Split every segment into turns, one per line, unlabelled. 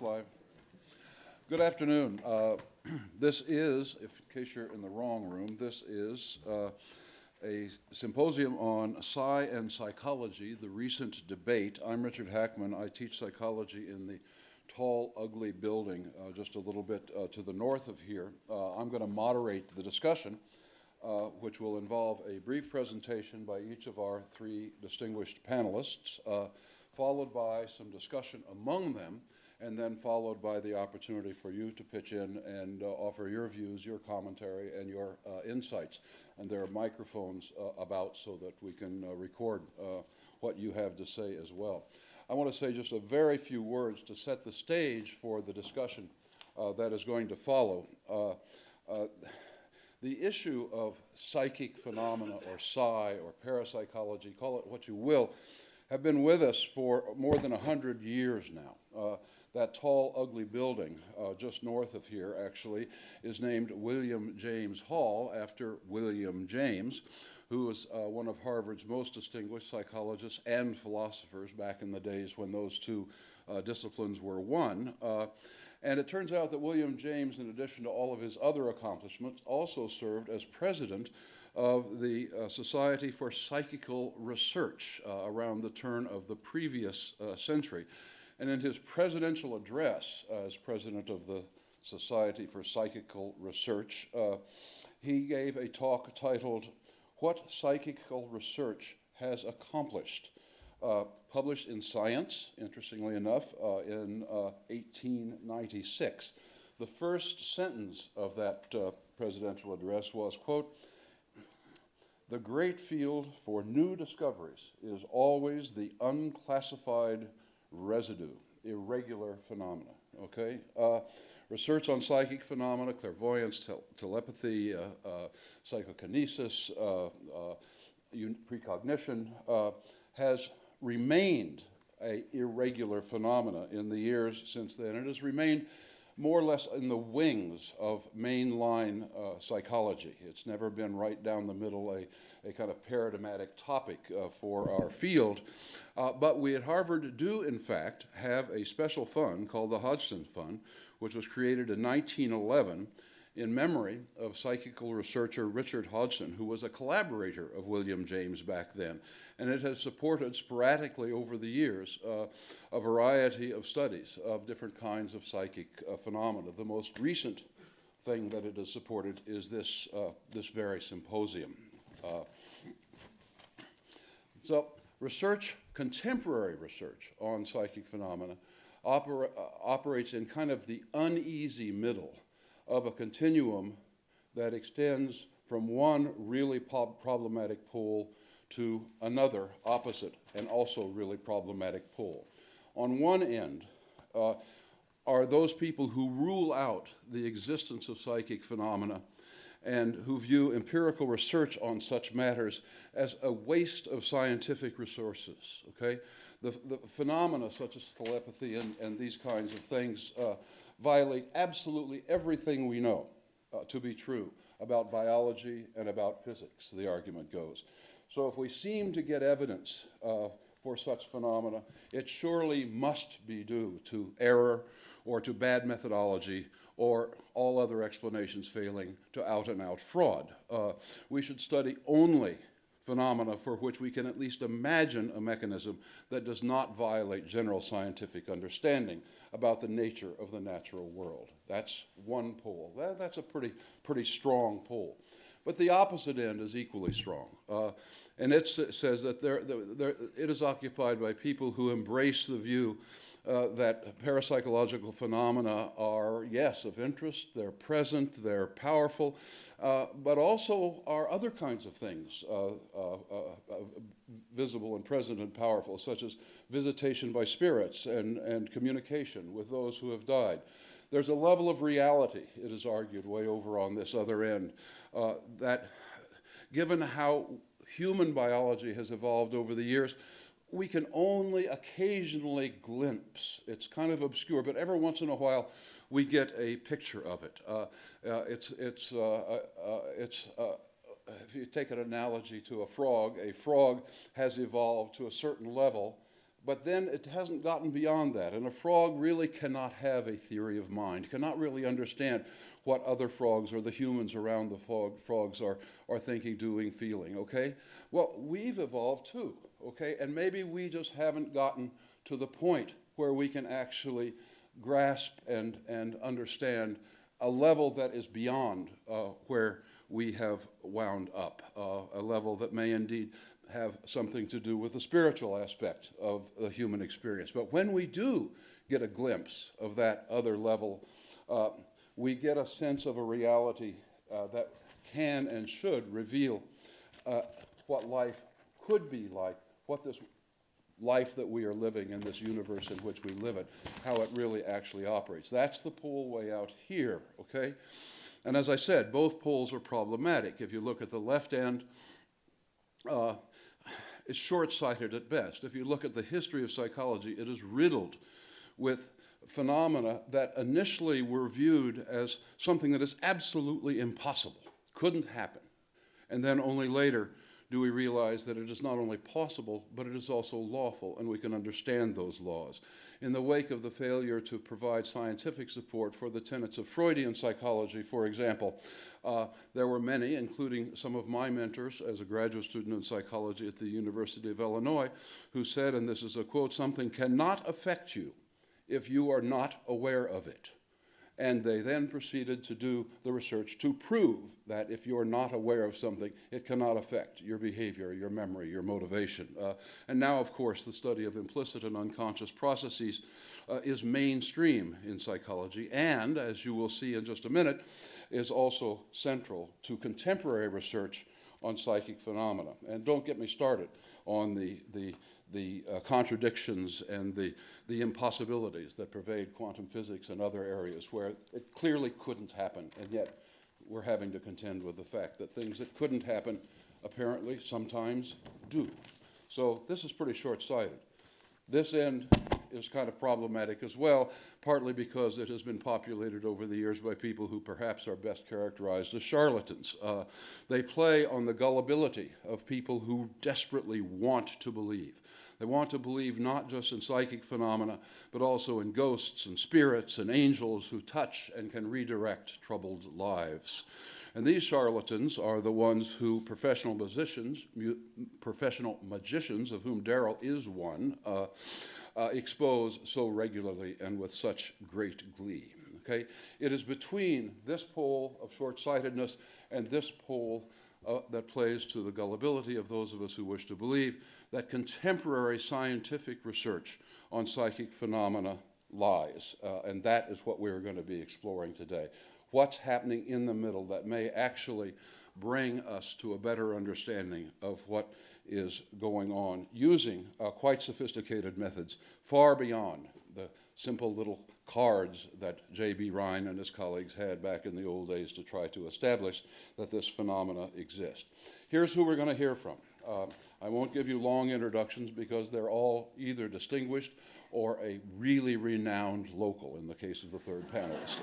live? Good afternoon. This is, in case you're in the wrong room, this is a symposium on Psi and psychology, the recent debate. I'm Richard Hackman. I teach psychology in the tall, ugly building just a little bit to the north of here. I'm going to moderate the discussion, which will involve a brief presentation by each of our three distinguished panelists, followed by some discussion among them, and then followed by the opportunity for you to pitch in and offer your views, your commentary, and your insights. And there are microphones about so that we can record what you have to say as well. I want to say just a very few words to set the stage for the discussion that is going to follow. The issue of psychic phenomena, or psi, or parapsychology, call it what you will, have been with us for more than 100 years now. That tall, ugly building just north of here, actually, is named William James Hall after William James, who was one of Harvard's most distinguished psychologists and philosophers back in the days when those two disciplines were one. And it turns out that William James, in addition to all of his other accomplishments, also served as president of the Society for Psychical Research around the turn of the previous century. And in his presidential address as president of the Society for Psychical Research, he gave a talk titled, "What Psychical Research Has Accomplished," published in Science, interestingly enough, in 1896. The first sentence of that presidential address was, quote, "The great field for new discoveries is always the unclassified residue, irregular phenomena," okay? Research on psychic phenomena, clairvoyance, telepathy, psychokinesis, precognition, has remained an irregular phenomena in the years since then. It has remained more or less in the wings of mainline psychology. It's never been right down the middle, a kind of paradigmatic topic for our field. But we at Harvard do, in fact, have a special fund called the Hodgson Fund, which was created in 1911 in memory of psychical researcher Richard Hodgson, who was a collaborator of William James back then. And it has supported sporadically over the years a variety of studies of different kinds of psychic phenomena. The most recent thing that it has supported is this very symposium. So research, contemporary research on psychic phenomena operates in kind of the uneasy middle of a continuum that extends from one really problematic pole to another opposite and also really problematic pole. On one end are those people who rule out the existence of psychic phenomena and who view empirical research on such matters as a waste of scientific resources, okay? The phenomena such as telepathy and these kinds of things violate absolutely everything we know to be true about biology and about physics, the argument goes. So if we seem to get evidence for such phenomena, it surely must be due to error or to bad methodology or all other explanations failing to out-and-out fraud. We should study only phenomena for which we can at least imagine a mechanism that does not violate general scientific understanding about the nature of the natural world. That's one pole. That's a pretty strong pole. But the opposite end is equally strong. And it says that it is occupied by people who embrace the view that parapsychological phenomena are, yes, of interest, they're present, they're powerful, but also are other kinds of things visible and present and powerful, such as visitation by spirits and communication with those who have died. There's a level of reality, it is argued, way over on this other end, that given how human biology has evolved over the years, we can only occasionally glimpse. It's kind of obscure, but every once in a while we get a picture of it. If you take an analogy to a frog has evolved to a certain level But then it hasn't gotten beyond that. And a frog really cannot have a theory of mind, cannot really understand what other frogs or the humans around the frogs are thinking, doing, feeling, okay? Well, we've evolved too, okay? And maybe we just haven't gotten to the point where we can actually grasp and understand a level that is beyond where we have wound up, a level that may indeed have something to do with the spiritual aspect of the human experience. But when we do get a glimpse of that other level, we get a sense of a reality that can and should reveal what life could be like, what this life that we are living in this universe in which we live it, how it really actually operates. That's the pole way out here, okay? And as I said, both poles are problematic. If you look at the left end, it's short-sighted at best. If you look at the history of psychology, it is riddled with phenomena that initially were viewed as something that is absolutely impossible, couldn't happen. And then only later do we realize that it is not only possible, but it is also lawful, and we can understand those laws. In the wake of the failure to provide scientific support for the tenets of Freudian psychology, for example, there were many, including some of my mentors as a graduate student in psychology at the University of Illinois, who said, and this is a quote, "Something cannot affect you if you are not aware of it." And they then proceeded to do the research to prove that if you're not aware of something, it cannot affect your behavior, your memory, your motivation. And now, of course, the study of implicit and unconscious processes is mainstream in psychology, and, as you will see in just a minute, is also central to contemporary research on psychic phenomena. And don't get me started on the contradictions and the impossibilities that pervade quantum physics and other areas where it clearly couldn't happen, and yet we're having to contend with the fact that things that couldn't happen apparently sometimes do. So this is pretty short-sighted. This end is kind of problematic as well, partly because it has been populated over the years by people who perhaps are best characterized as charlatans. They play on the gullibility of people who desperately want to believe. They want to believe not just in psychic phenomena, but also in ghosts and spirits and angels who touch and can redirect troubled lives. And these charlatans are the ones who professional magicians, of whom Daryl is one, expose so regularly and with such great glee. Okay? It is between this pole of short-sightedness and this pole that plays to the gullibility of those of us who wish to believe that contemporary scientific research on psychic phenomena lies. And that is what we're going to be exploring today. What's happening in the middle that may actually bring us to a better understanding of what is going on using quite sophisticated methods far beyond the simple little cards that J.B. Rhine and his colleagues had back in the old days to try to establish that this phenomena exists. Here's who we're going to hear from. I won't give you long introductions because they're all either distinguished or a really renowned local in the case of the third panelist.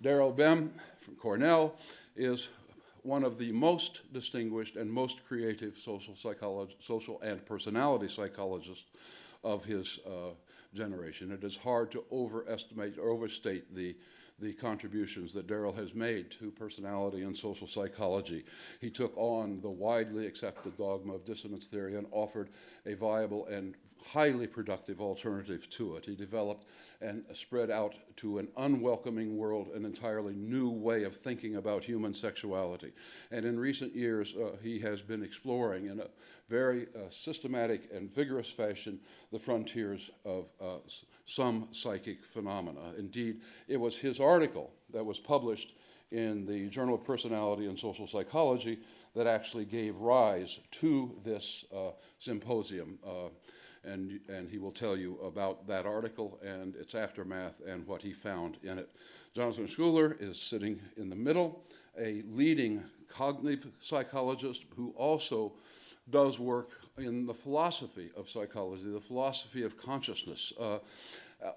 Daryl Bem from Cornell is one of the most distinguished and most creative social and personality psychologists of his generation. It is hard to overestimate or overstate the contributions that Daryl has made to personality and social psychology. He took on the widely accepted dogma of dissonance theory and offered a viable and highly productive alternative to it. He developed and spread out to an unwelcoming world an entirely new way of thinking about human sexuality. And in recent years, he has been exploring in a very systematic and vigorous fashion the frontiers of some psychic phenomena. Indeed, it was his article that was published in the Journal of Personality and Social Psychology that actually gave rise to this symposium. And he will tell you about that article and its aftermath and what he found in it. Jonathan Schuler is sitting in the middle, a leading cognitive psychologist who also does work in the philosophy of psychology, the philosophy of consciousness.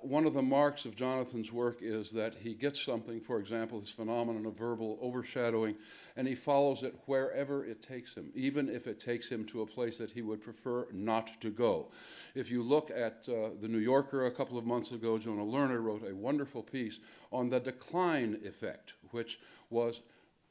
One of the marks of Jonathan's work is that he gets something, for example, his phenomenon of verbal overshadowing, and he follows it wherever it takes him, even if it takes him to a place that he would prefer not to go. If you look at The New Yorker a couple of months ago, Jonah Lerner wrote a wonderful piece on the decline effect, which was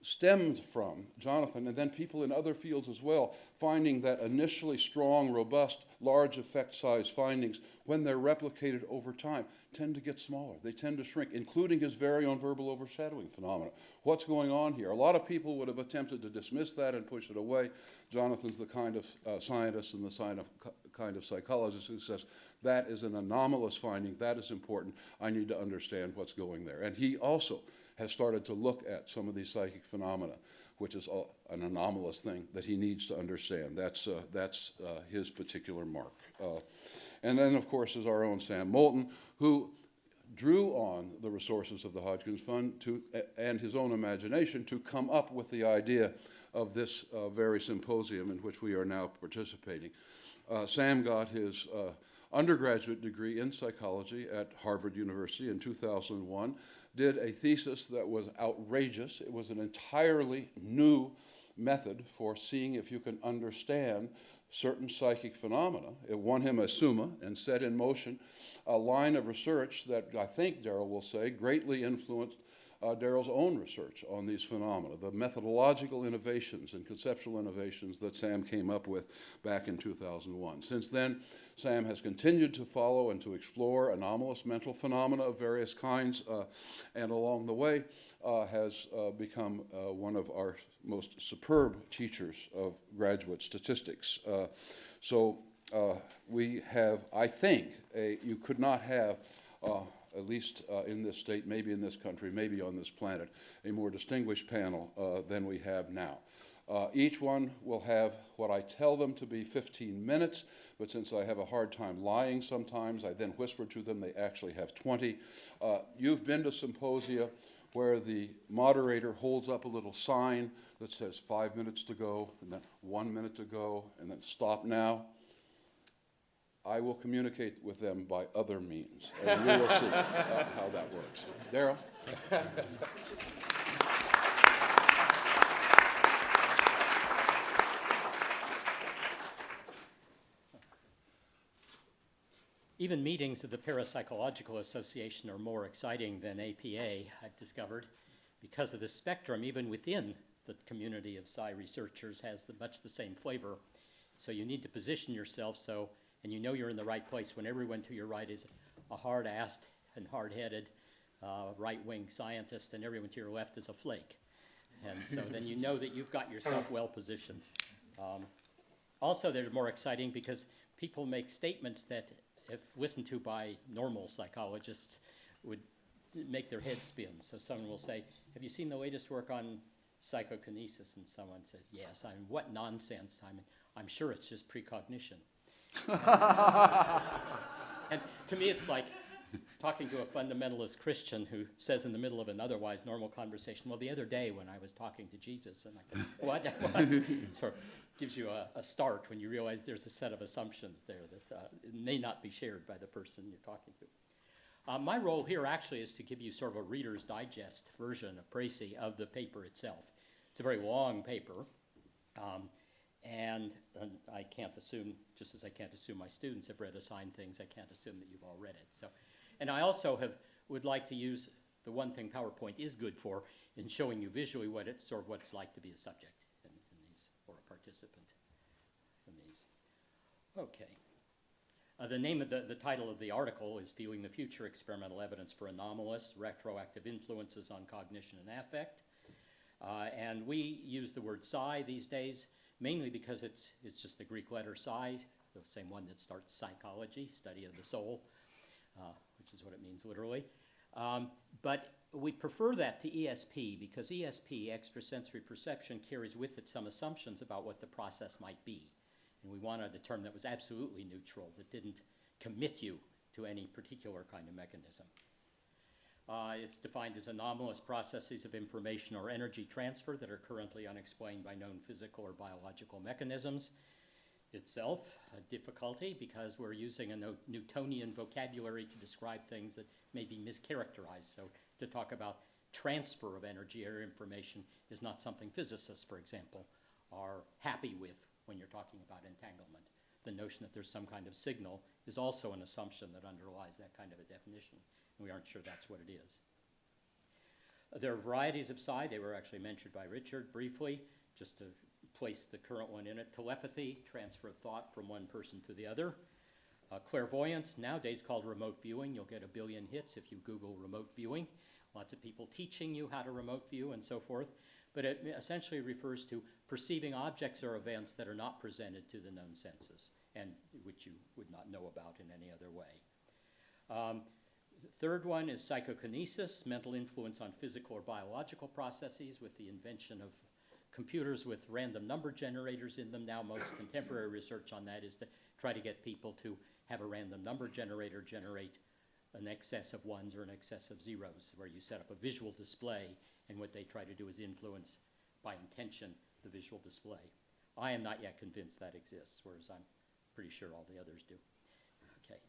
stemmed from Jonathan, and then people in other fields as well, finding that initially strong, robust, large effect size findings, when they're replicated over time, tend to get smaller. They tend to shrink, including his very own verbal overshadowing phenomena. What's going on here? A lot of people would have attempted to dismiss that and push it away. Jonathan's the kind of scientist and the kind of psychologist who says, that is an anomalous finding, that is important, I need to understand what's going there. And he also has started to look at some of these psychic phenomena, which is an anomalous thing that he needs to understand. That's his particular mark. And then, of course, is our own Sam Moulton, who drew on the resources of the Hodgkins Fund and his own imagination to come up with the idea of this very symposium in which we are now participating. Sam got his undergraduate degree in psychology at Harvard University in 2001, did a thesis that was outrageous. It was an entirely new method for seeing if you can understand certain psychic phenomena. It won him a Summa and set in motion a line of research that I think Daryl will say greatly influenced Daryl's own research on these phenomena, the methodological innovations and conceptual innovations that Sam came up with back in 2001. Since then, Sam has continued to follow and to explore anomalous mental phenomena of various kinds, and along the way has become one of our most superb teachers of graduate statistics. So we have, I think, you could not have at least in this state, maybe in this country, maybe on this planet, a more distinguished panel than we have now. Each one will have what I tell them to be 15 minutes, but since I have a hard time lying sometimes, I then whisper to them they actually have 20. You've been to symposia where the moderator holds up a little sign that says 5 minutes to go, and then 1 minute to go, and then stop now. I will communicate with them by other means, and you will see how that works. Daryl?
Even meetings of the Parapsychological Association are more exciting than APA, I've discovered, because of the spectrum, even within the community of Psi researchers, has much the same flavor. So you need to position yourself so, and you know you're in the right place when everyone to your right is a hard-assed and hard-headed right-wing scientist, and everyone to your left is a flake. And so then you know that you've got yourself well positioned. Also, they're more exciting because people make statements that, if listened to by normal psychologists, would make their head spin. So someone will say, have you seen the latest work on psychokinesis? And someone says, yes. What nonsense. I'm sure it's just precognition. And to me, it's like talking to a fundamentalist Christian who says in the middle of an otherwise normal conversation, well, the other day when I was talking to Jesus, and I go, what? Sort of gives you a start when you realize there's a set of assumptions there that may not be shared by the person you're talking to. My role here actually is to give you sort of a Reader's Digest version, a précis of the paper itself. It's a very long paper. And I can't assume, just as I can't assume my students have read assigned things, I can't assume that you've all read it. So, and I also would like to use the one thing PowerPoint is good for in showing you visually what it's like to be a subject in these, or a participant in these. Okay. The name of the title of the article is Viewing the Future: Experimental Evidence for Anomalous Retroactive Influences on Cognition and Affect. And we use the word psi these days, mainly because it's just the Greek letter psi, the same one that starts psychology, study of the soul, which is what it means literally. But we prefer that to ESP because ESP, extrasensory perception, carries with it some assumptions about what the process might be. And we wanted a term that was absolutely neutral, that didn't commit you to any particular kind of mechanism. It's defined as anomalous processes of information or energy transfer that are currently unexplained by known physical or biological mechanisms. itself a difficulty because we're using a Newtonian vocabulary to describe things that may be mischaracterized. So to talk about transfer of energy or information is not something physicists, for example, are happy with when you're talking about entanglement. The notion that there's some kind of signal is also an assumption that underlies that kind of a definition, and we aren't sure that's what it is. There are varieties of psi. They were actually mentioned by Richard briefly, just to place the current one in it. Telepathy, transfer of thought from one person to the other. Clairvoyance, nowadays called remote viewing. You'll get 1 billion hits if you Google remote viewing. Lots of people teaching you how to remote view and so forth. But it essentially refers to perceiving objects or events that are not presented to the known senses and which you would not know about in any other way. The third one is psychokinesis, mental influence on physical or biological processes with the invention of computers with random number generators in them. Now most contemporary research on that is to try to get people to have a random number generator generate an excess of ones or an excess of zeros, where you set up a visual display, and what they try to do is influence by intention the visual display. I am not yet convinced that exists, whereas I'm pretty sure all the others do. Okay.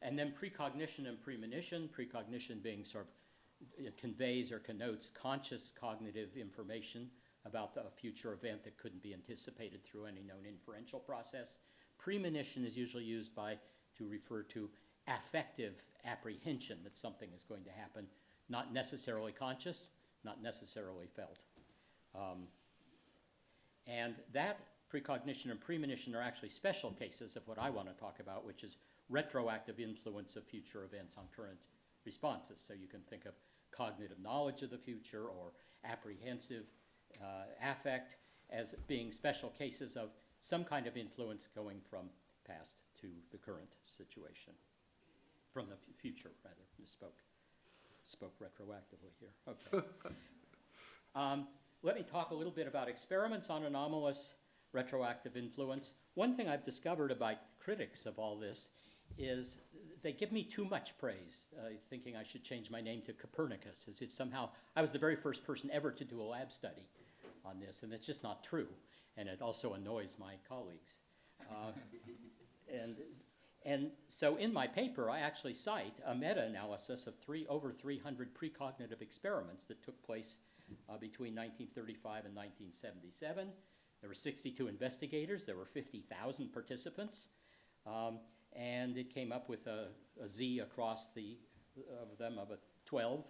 And then precognition and premonition, precognition being sort of, it conveys or connotes conscious cognitive information about a future event that couldn't be anticipated through any known inferential process. Premonition is usually used to refer to affective apprehension that something is going to happen, not necessarily conscious, not necessarily felt. And that precognition and premonition are actually special cases of what I want to talk about, which is retroactive influence of future events on current responses. So you can think of cognitive knowledge of the future or apprehensive affect as being special cases of some kind of influence going from past to the current situation. From the future, rather, spoke retroactively here. Okay. Let me talk a little bit about experiments on anomalous retroactive influence. One thing I've discovered about critics of all this is they give me too much praise, thinking I should change my name to Copernicus, as if somehow I was the very first person ever to do a lab study on this, and it's just not true, and it also annoys my colleagues. And so in my paper, I actually cite a meta-analysis of over 300 precognitive experiments that took place between 1935 and 1977. There were 62 investigators. There were 50,000 participants. And it came up with a Z across of them of a 12.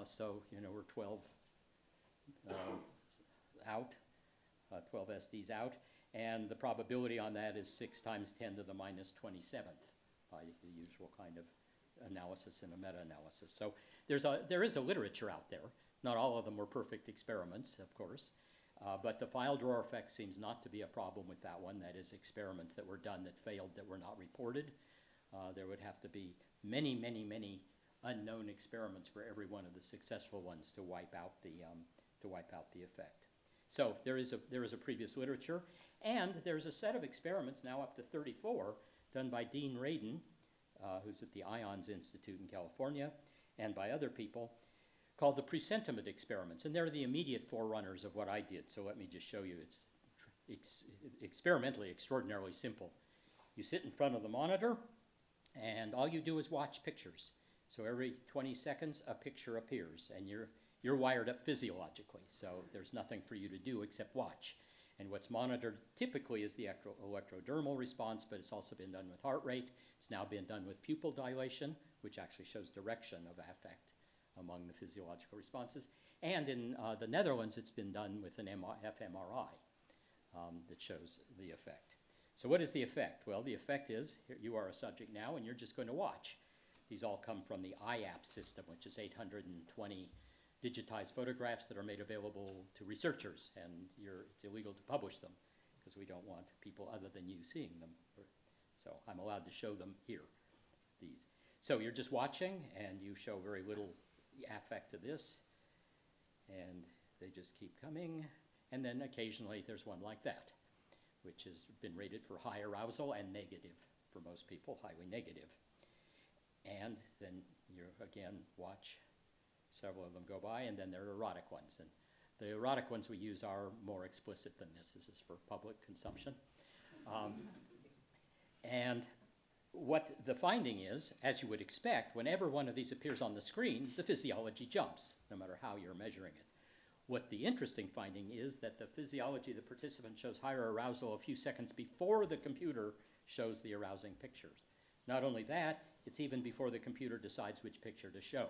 So, we're 12 out, 12 SDs out. And the probability on that is 6 times 10 to the minus 27th by the usual kind of analysis in a meta-analysis. So there is a literature out there. Not all of them were perfect experiments, of course. But the file drawer effect seems not to be a problem with that one. That is, experiments that were done that failed that were not reported. There would have to be many, many, many unknown experiments for every one of the successful ones to wipe out the effect. So there is a previous literature, and there's a set of experiments now up to 34 done by Dean Radin, who's at the Ions Institute in California, and by other people, called the presentiment experiments, and they're the immediate forerunners of what I did. So let me just show you. It's experimentally extraordinarily simple. You sit in front of the monitor, and all you do is watch pictures. So every 20 seconds, a picture appears, and you're wired up physiologically, so there's nothing for you to do except watch. And what's monitored typically is the electrodermal response, but it's also been done with heart rate. It's now been done with pupil dilation, which actually shows direction of affect among the physiological responses. And in the Netherlands, it's been done with an fMRI that shows the effect. So what is the effect? Well, the effect is, here you are a subject now, and you're just going to watch. These all come from the IAP system, which is 820 digitized photographs that are made available to researchers, and it's illegal to publish them because we don't want people other than you seeing them. So I'm allowed to show them here, these. So you're just watching, and you show very little affect to this, and they just keep coming, and then occasionally there's one like that, which has been rated for high arousal and negative for most people, highly negative. And then you again watch. Several of them go by, and then there are erotic ones. And the erotic ones we use are more explicit than this. This is for public consumption. And what the finding is, as you would expect, whenever one of these appears on the screen, the physiology jumps, no matter how you're measuring it. What the interesting finding is that the physiology of the participant shows higher arousal a few seconds before the computer shows the arousing pictures. Not only that, it's even before the computer decides which picture to show.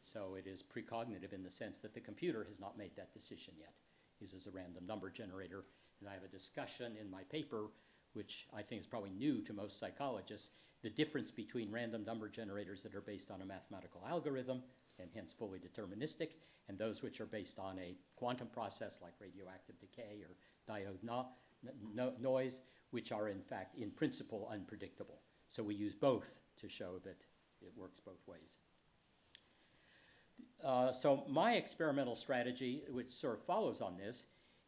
So it is precognitive in the sense that the computer has not made that decision yet. It uses a random number generator, and I have a discussion in my paper, which I think is probably new to most psychologists, the difference between random number generators that are based on a mathematical algorithm, and hence fully deterministic, and those which are based on a quantum process like radioactive decay or diode noise, which are in fact, in principle, unpredictable. So we use both to show that it works both ways. So my experimental strategy, which sort of follows on this,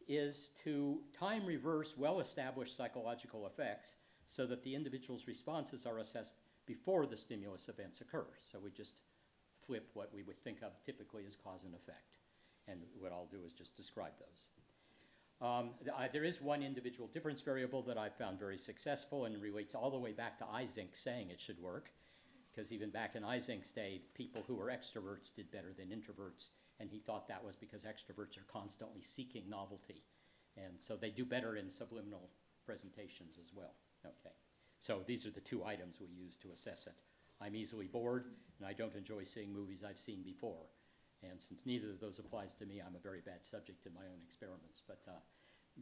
is to time reverse well-established psychological effects so that the individual's responses are assessed before the stimulus events occur. So we just flip what we would think of typically as cause and effect. And what I'll do is just describe those. There is one individual difference variable that I found very successful and relates all the way back to Eysenck saying it should work. Because even back in Eysenck's day, people who were extroverts did better than introverts, and he thought that was because extroverts are constantly seeking novelty. And so they do better in subliminal presentations as well. Okay, so these are the two items we use to assess it. I'm easily bored, and I don't enjoy seeing movies I've seen before. And since neither of those applies to me, I'm a very bad subject in my own experiments. But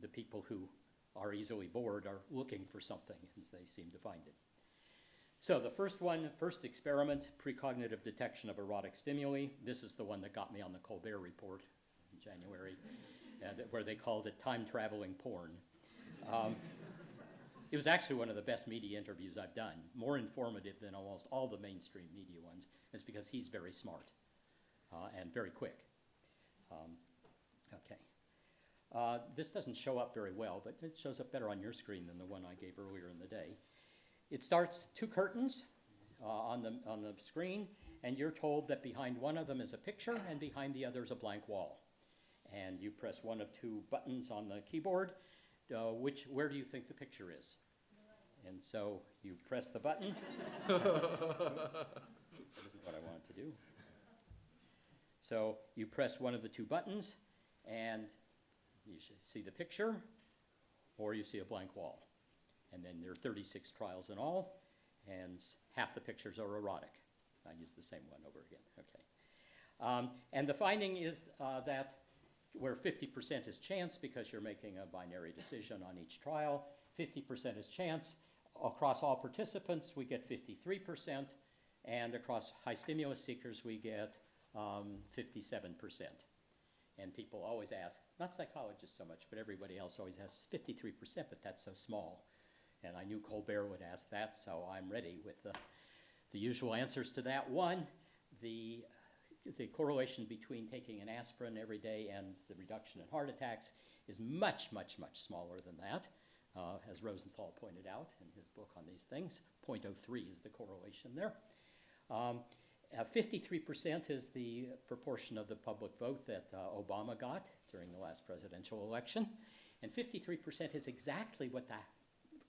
the people who are easily bored are looking for something, as they seem to find it. So the first experiment, precognitive detection of erotic stimuli. This is the one that got me on the Colbert Report in January, where they called it time-traveling porn. It was actually one of the best media interviews I've done, more informative than almost all the mainstream media ones. It's because he's very smart and very quick. Okay. This doesn't show up very well, but it shows up better on your screen than the one I gave earlier in the day. It starts two curtains on the screen, and you're told that behind one of them is a picture and behind the other is a blank wall. And you press one of two buttons on the keyboard. Where do you think the picture is? And so you press the button. Oops. That isn't what I wanted to do. So you press one of the two buttons, and you should see the picture, or you see a blank wall. And then there are 36 trials in all, and half the pictures are erotic. I use the same one over again. Okay. And the finding is that where 50% is chance because you're making a binary decision on each trial, 50% is chance. Across all participants, we get 53%, and across high stimulus seekers, we get 57%. And people always ask, not psychologists so much, but everybody else always asks 53%, but that's so small. And I knew Colbert would ask that, so I'm ready with the usual answers to that. One, the correlation between taking an aspirin every day and the reduction in heart attacks is much, much, much smaller than that, as Rosenthal pointed out in his book on these things. 0.03 is the correlation there. 53% is the proportion of the public vote that Obama got during the last presidential election. And 53% is exactly what the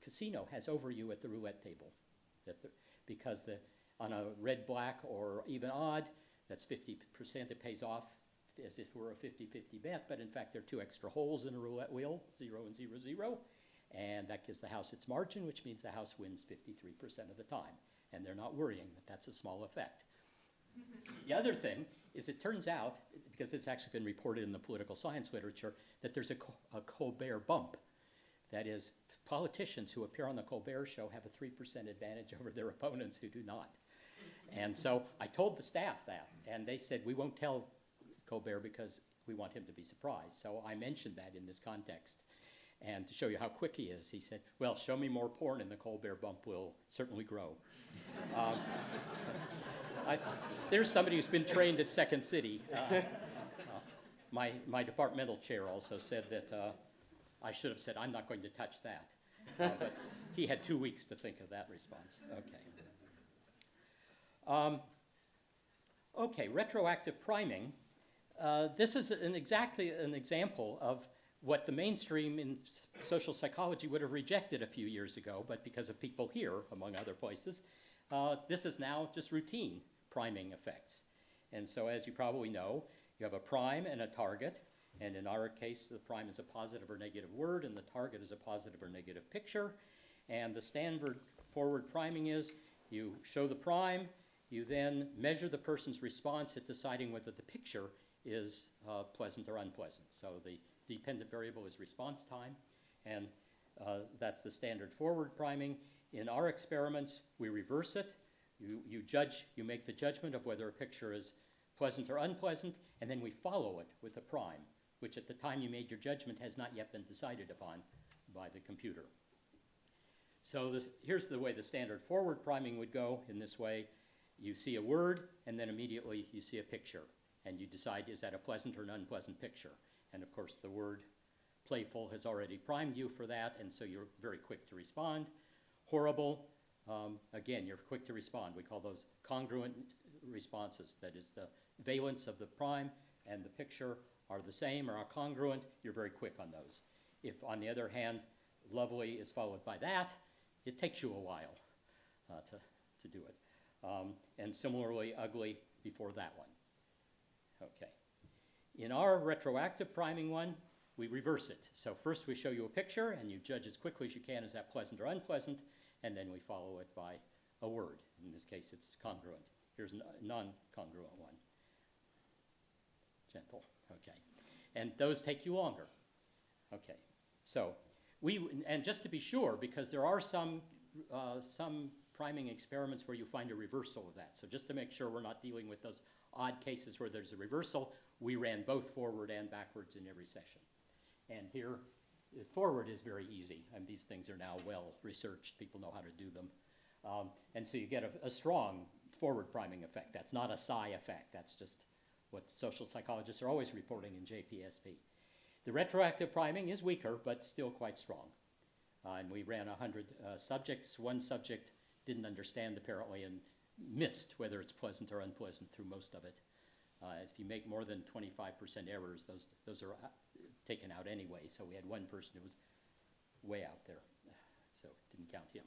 casino has over you at the roulette table. Because on a red, black, or even odd, that's 50%. It pays off as if it were a 50-50 bet, but in fact there are two extra holes in a roulette wheel, 0 and 0, 0. And that gives the house its margin, which means the house wins 53% of the time. And they're not worrying that that's a small effect. The other thing is it turns out, because it's actually been reported in the political science literature, that there's a Colbert bump. That is, politicians who appear on the Colbert Show have a 3% advantage over their opponents who do not. And so I told the staff that, and they said, we won't tell Colbert because we want him to be surprised. So I mentioned that in this context. And to show you how quick he is, he said, well, show me more porn and the Colbert bump will certainly grow. There's somebody who's been trained at Second City. My departmental chair also said that I should have said, I'm not going to touch that. But he had 2 weeks to think of that response. Okay. Okay, retroactive priming. This is exactly an example of what the mainstream in social psychology would have rejected a few years ago, but because of people here, among other places, this is now just routine priming effects. And so as you probably know, you have a prime and a target, and in our case, the prime is a positive or negative word, and the target is a positive or negative picture. And the standard forward priming is you show the prime, you then measure the person's response at deciding whether the picture is pleasant or unpleasant. So the dependent variable is response time, and that's the standard forward priming. In our experiments, we reverse it. You make the judgment of whether a picture is pleasant or unpleasant, and then we follow it with a prime, which at the time you made your judgment has not yet been decided upon by the computer. So here's the way the standard forward priming would go in this way. You see a word, and then immediately you see a picture, and you decide, is that a pleasant or an unpleasant picture? And of course, the word playful has already primed you for that, and so you're very quick to respond. Horrible, again, you're quick to respond. We call those congruent responses. That is, the valence of the prime and the picture are the same or are congruent. You're very quick on those. If, on the other hand, lovely is followed by that, it takes you a while to do it. And similarly, ugly before that one. Okay. In our retroactive priming one, we reverse it. So first we show you a picture, and you judge as quickly as you can, is that pleasant or unpleasant, and then we follow it by a word. In this case, it's congruent. Here's a non-congruent one. Gentle, okay. And those take you longer. Okay, so and just to be sure, because there are some priming experiments where you find a reversal of that. So just to make sure we're not dealing with those odd cases where there's a reversal, we ran both forward and backwards in every session. And here, forward is very easy. And these things are now well researched. People know how to do them. And so you get a strong forward priming effect. That's not a Psi effect. That's just what social psychologists are always reporting in JPSP. The retroactive priming is weaker, but still quite strong. And we ran 100 subjects. One subject didn't understand, apparently, and missed whether it's pleasant or unpleasant through most of it. If you make more than 25% errors, those are taken out anyway. So we had one person who was way out there, so didn't count him.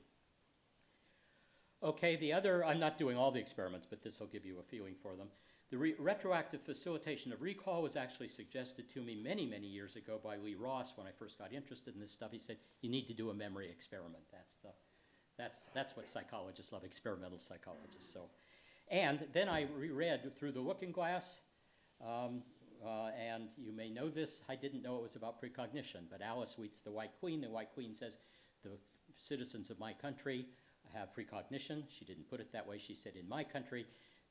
Okay, the other, I'm not doing all the experiments, but this will give you a feeling for them. The retroactive facilitation of recall was actually suggested to me many, many years ago by Lee Ross when I first got interested in this stuff. He said, you need to do a memory experiment. That's what psychologists love, experimental psychologists. So, and then I reread Through the Looking Glass, and you may know this, I didn't know it was about precognition, but Alice Wheat's The White Queen. The White Queen says, the citizens of my country have precognition. She didn't put it that way. She said, in my country,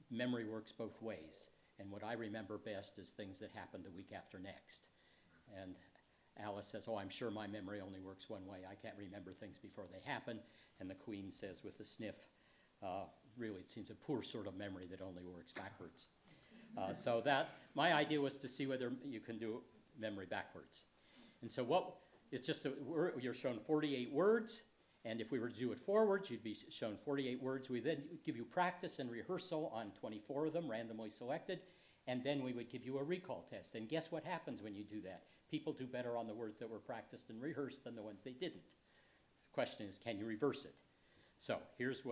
memory works both ways. And what I remember best is things that happened the week after next. And Alice says, oh, I'm sure my memory only works one way. I can't remember things before they happen. And the Queen says with a sniff, really, it seems a poor sort of memory that only works backwards. So my idea was to see whether you can do memory backwards. And so you're shown 48 words. And if we were to do it forwards, you'd be shown 48 words. We then give you practice and rehearsal on 24 of them, randomly selected, and then we would give you a recall test. And guess what happens when you do that? People do better on the words that were practiced and rehearsed than the ones they didn't. The question is, can you reverse it? So this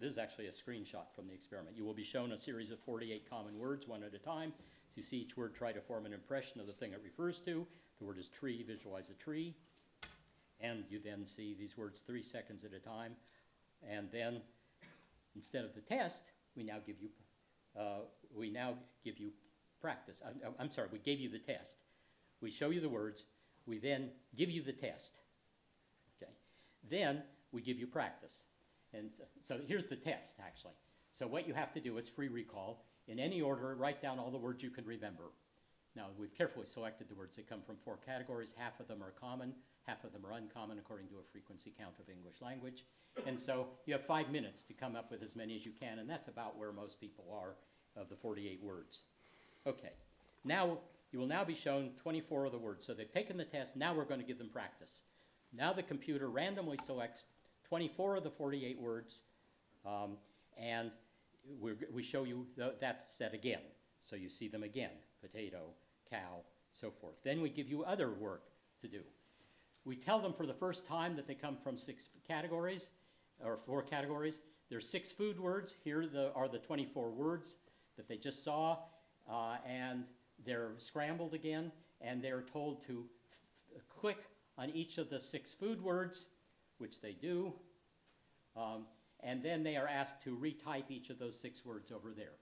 is actually a screenshot from the experiment. You will be shown a series of 48 common words, one at a time. So you see each word, try to form an impression of the thing it refers to. The word is tree, visualize a tree. And you then see these words 3 seconds at a time. And then, instead of the test, we now give you practice. I'm sorry, we gave you the test. We show you the words. We then give you the test. Okay. Then we give you practice. And so here's the test, actually. So what you have to do, it's free recall. In any order, write down all the words you can remember. Now, we've carefully selected the words that come from 4 categories. Half of them are common, half of them are uncommon according to a frequency count of English language. And so you have 5 minutes to come up with as many as you can, and that's about where most people are of the 48 words. Okay, now you will now be shown 24 of the words. So they've taken the test, now we're going to give them practice. Now the computer randomly selects 24 of the 48 words, and we show you that set again. So you see them again, potato, cow, so forth. Then we give you other work. to do. We tell them for the first time that they come from 6 categories, or 4 categories. There's 6 food words. Here are the 24 words that they just saw, and they're scrambled again, and they're told to click on each of the 6 food words, which they do, and then they are asked to retype each of those 6 words over there.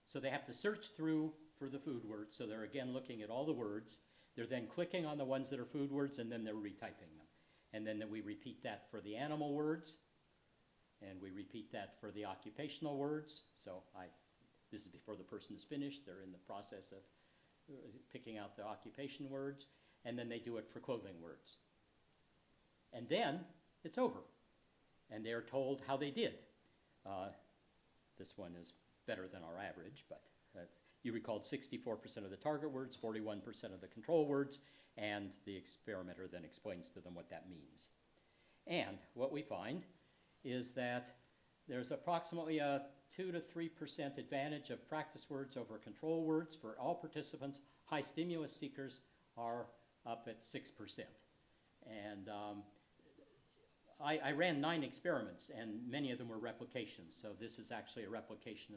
So they have to search through for the food words, so they're again looking at all the words. They're then clicking on the ones that are food words, and then they're retyping them. And then we repeat that for the animal words, and we repeat that for the occupational words. So this is before the person is finished. They're in the process of picking out the occupation words, and then they do it for clothing words. And then it's over, and they're told how they did. This one is better than our average, but you recalled 64% of the target words, 41% of the control words, and the experimenter then explains to them what that means. And what we find is that there's approximately a 2 to 3% advantage of practice words over control words for all participants. High stimulus seekers are up at 6%. And I ran 9 experiments, and many of them were replications. So this is actually a replication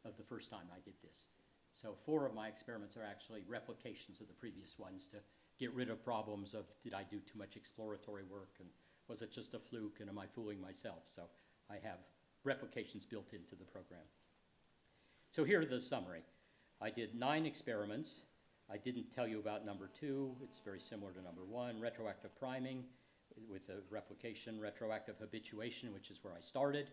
of the first time I did this. So 4 of my experiments are actually replications of the previous ones to get rid of problems of did I do too much exploratory work, and was it just a fluke, and am I fooling myself? So I have replications built into the program. So here's the summary. I did 9 experiments. I didn't tell you about number 2. It's very similar to number 1, retroactive priming with a replication, retroactive habituation, which is where I started.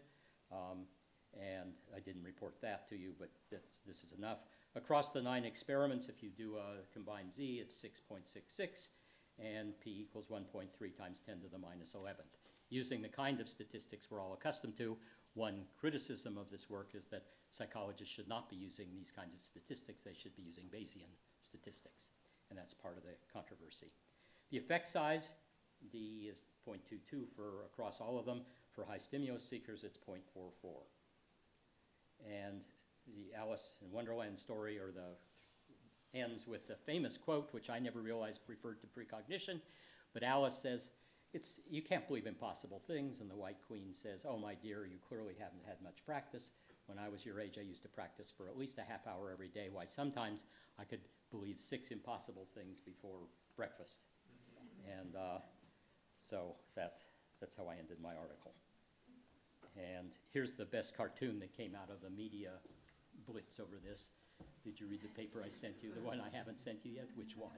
And I didn't report that to you, but this is enough. Across the 9 experiments, if you do a combined z, it's 6.66, and p equals 1.3 times 10 to the minus 11th. Using the kind of statistics we're all accustomed to, one criticism of this work is that psychologists should not be using these kinds of statistics. They should be using Bayesian statistics, and that's part of the controversy. The effect size, D is 0.22 for across all of them. For high stimulus seekers, it's 0.44. And the Alice in Wonderland story ends with a famous quote, which I never realized referred to precognition, but Alice says, you can't believe impossible things, and the White Queen says, oh my dear, you clearly haven't had much practice. When I was your age, I used to practice for at least a half hour every day. Why, sometimes I could believe 6 impossible things before breakfast. And so that's how I ended my article. And here's the best cartoon that came out of the media blitz over this. Did you read the paper I sent you? The one I haven't sent you yet? Which one?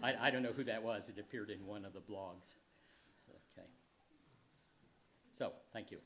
I don't know who that was. It appeared in one of the blogs. Okay. So, thank you.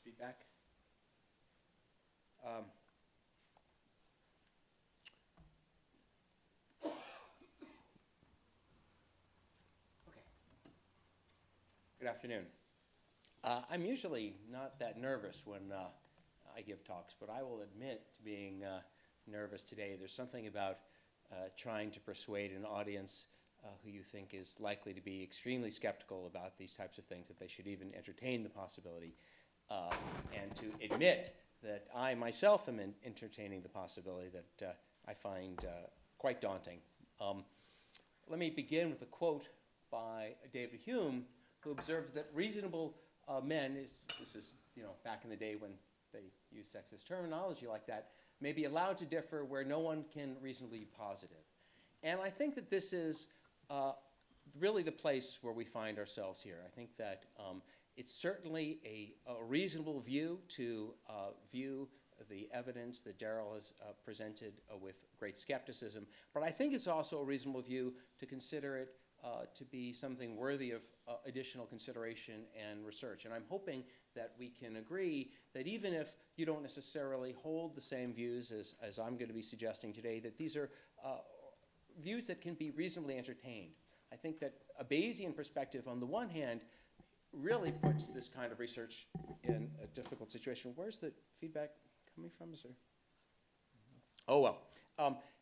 Feedback. Okay. Good afternoon. I'm usually not that nervous when I give talks, but I will admit to being nervous today. There's something about trying to persuade an audience who you think is likely to be extremely skeptical about these types of things, that they should even entertain the possibility. And to admit that I myself am entertaining the possibility that I find quite daunting. Let me begin with a quote by David Hume, who observed that reasonable men, this is back in the day when they used sexist terminology like that, may be allowed to differ where no one can reasonably be positive. And I think that this is really the place where we find ourselves here. I think that it's certainly a reasonable view to view the evidence that Daryl has presented with great skepticism, but I think it's also a reasonable view to consider it to be something worthy of additional consideration and research. And I'm hoping that we can agree that even if you don't necessarily hold the same views as I'm going to be suggesting today, that these are views that can be reasonably entertained. I think that a Bayesian perspective, on the one hand, really puts this kind of research in a difficult situation. Where's the feedback coming from? Is there? Oh, well.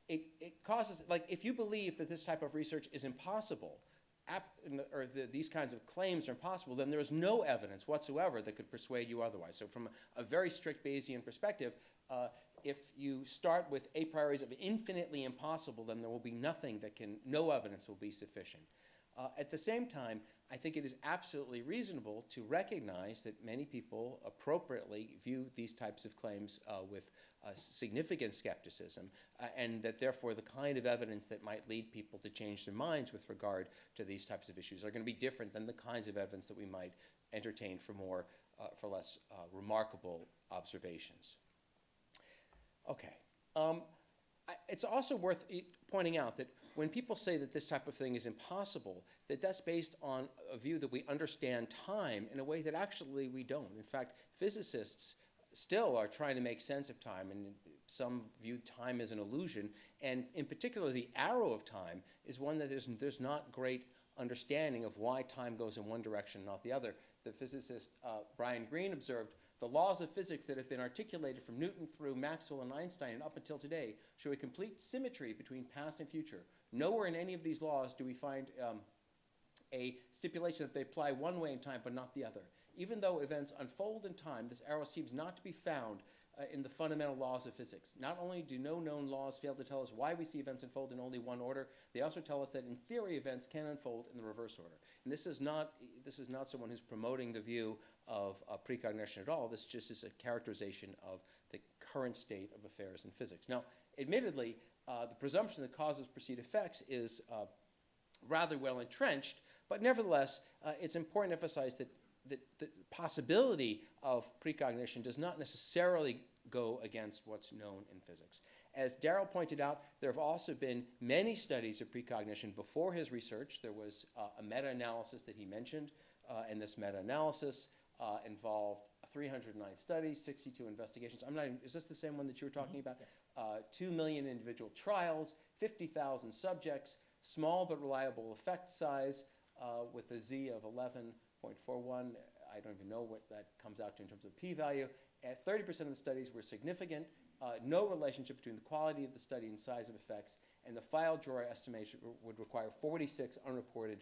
It causes, like, if you believe that this type of research is impossible, or these kinds of claims are impossible, then there is no evidence whatsoever that could persuade you otherwise. So from a very strict Bayesian perspective, if you start with a priori's of infinitely impossible, then there will be nothing that can, no evidence will be sufficient. At the same time, I think it is absolutely reasonable to recognize that many people appropriately view these types of claims with significant skepticism, and that therefore the kind of evidence that might lead people to change their minds with regard to these types of issues are going to be different than the kinds of evidence that we might entertain for less remarkable observations. Okay. It's also worth pointing out that when people say that this type of thing is impossible, that's based on a view that we understand time in a way that actually we don't. In fact, physicists still are trying to make sense of time, and some view time as an illusion. And in particular, the arrow of time is one that there's not great understanding of why time goes in one direction, not the other. The physicist Brian Greene observed, the laws of physics that have been articulated from Newton through Maxwell and Einstein and up until today show a complete symmetry between past and future. Nowhere in any of these laws do we find a stipulation that they apply one way in time but not the other. Even though events unfold in time, this arrow seems not to be found in the fundamental laws of physics. Not only do no known laws fail to tell us why we see events unfold in only one order, they also tell us that in theory events can unfold in the reverse order. And this is not someone who's promoting the view of precognition at all. This just is a characterization of the current state of affairs in physics. Now, admittedly, the presumption that causes precede effects is rather well entrenched, but nevertheless, it's important to emphasize that the possibility of precognition does not necessarily go against what's known in physics. As Daryl pointed out, there have also been many studies of precognition before his research. There was a meta-analysis that he mentioned, and this meta-analysis involved 309 studies, 62 investigations. Is this the same one that you were talking about? 2 million individual trials, 50,000 subjects, small but reliable effect size with a Z of 11.41. I don't even know what that comes out to in terms of p-value. At 30% of the studies were significant, no relationship between the quality of the study and size of effects, and the file drawer estimation would require 46 unreported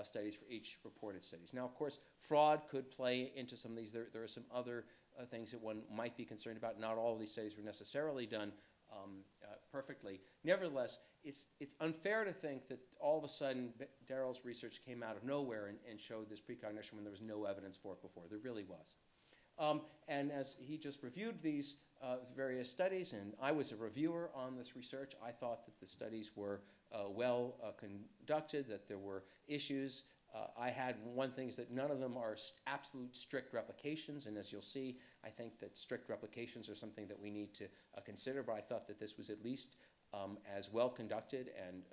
studies for each reported studies. Now, of course, fraud could play into some of these. There are some other things that one might be concerned about. Not all of these studies were necessarily done perfectly. Nevertheless, it's unfair to think that all of a sudden Daryl's research came out of nowhere and showed this precognition when there was no evidence for it before. There really was. And as he just reviewed these various studies, and I was a reviewer on this research, I thought that the studies were well conducted, that there were issues. I had one thing is that none of them are absolute strict replications, and as you'll see, I think that strict replications are something that we need to consider, but I thought that this was at least as well conducted and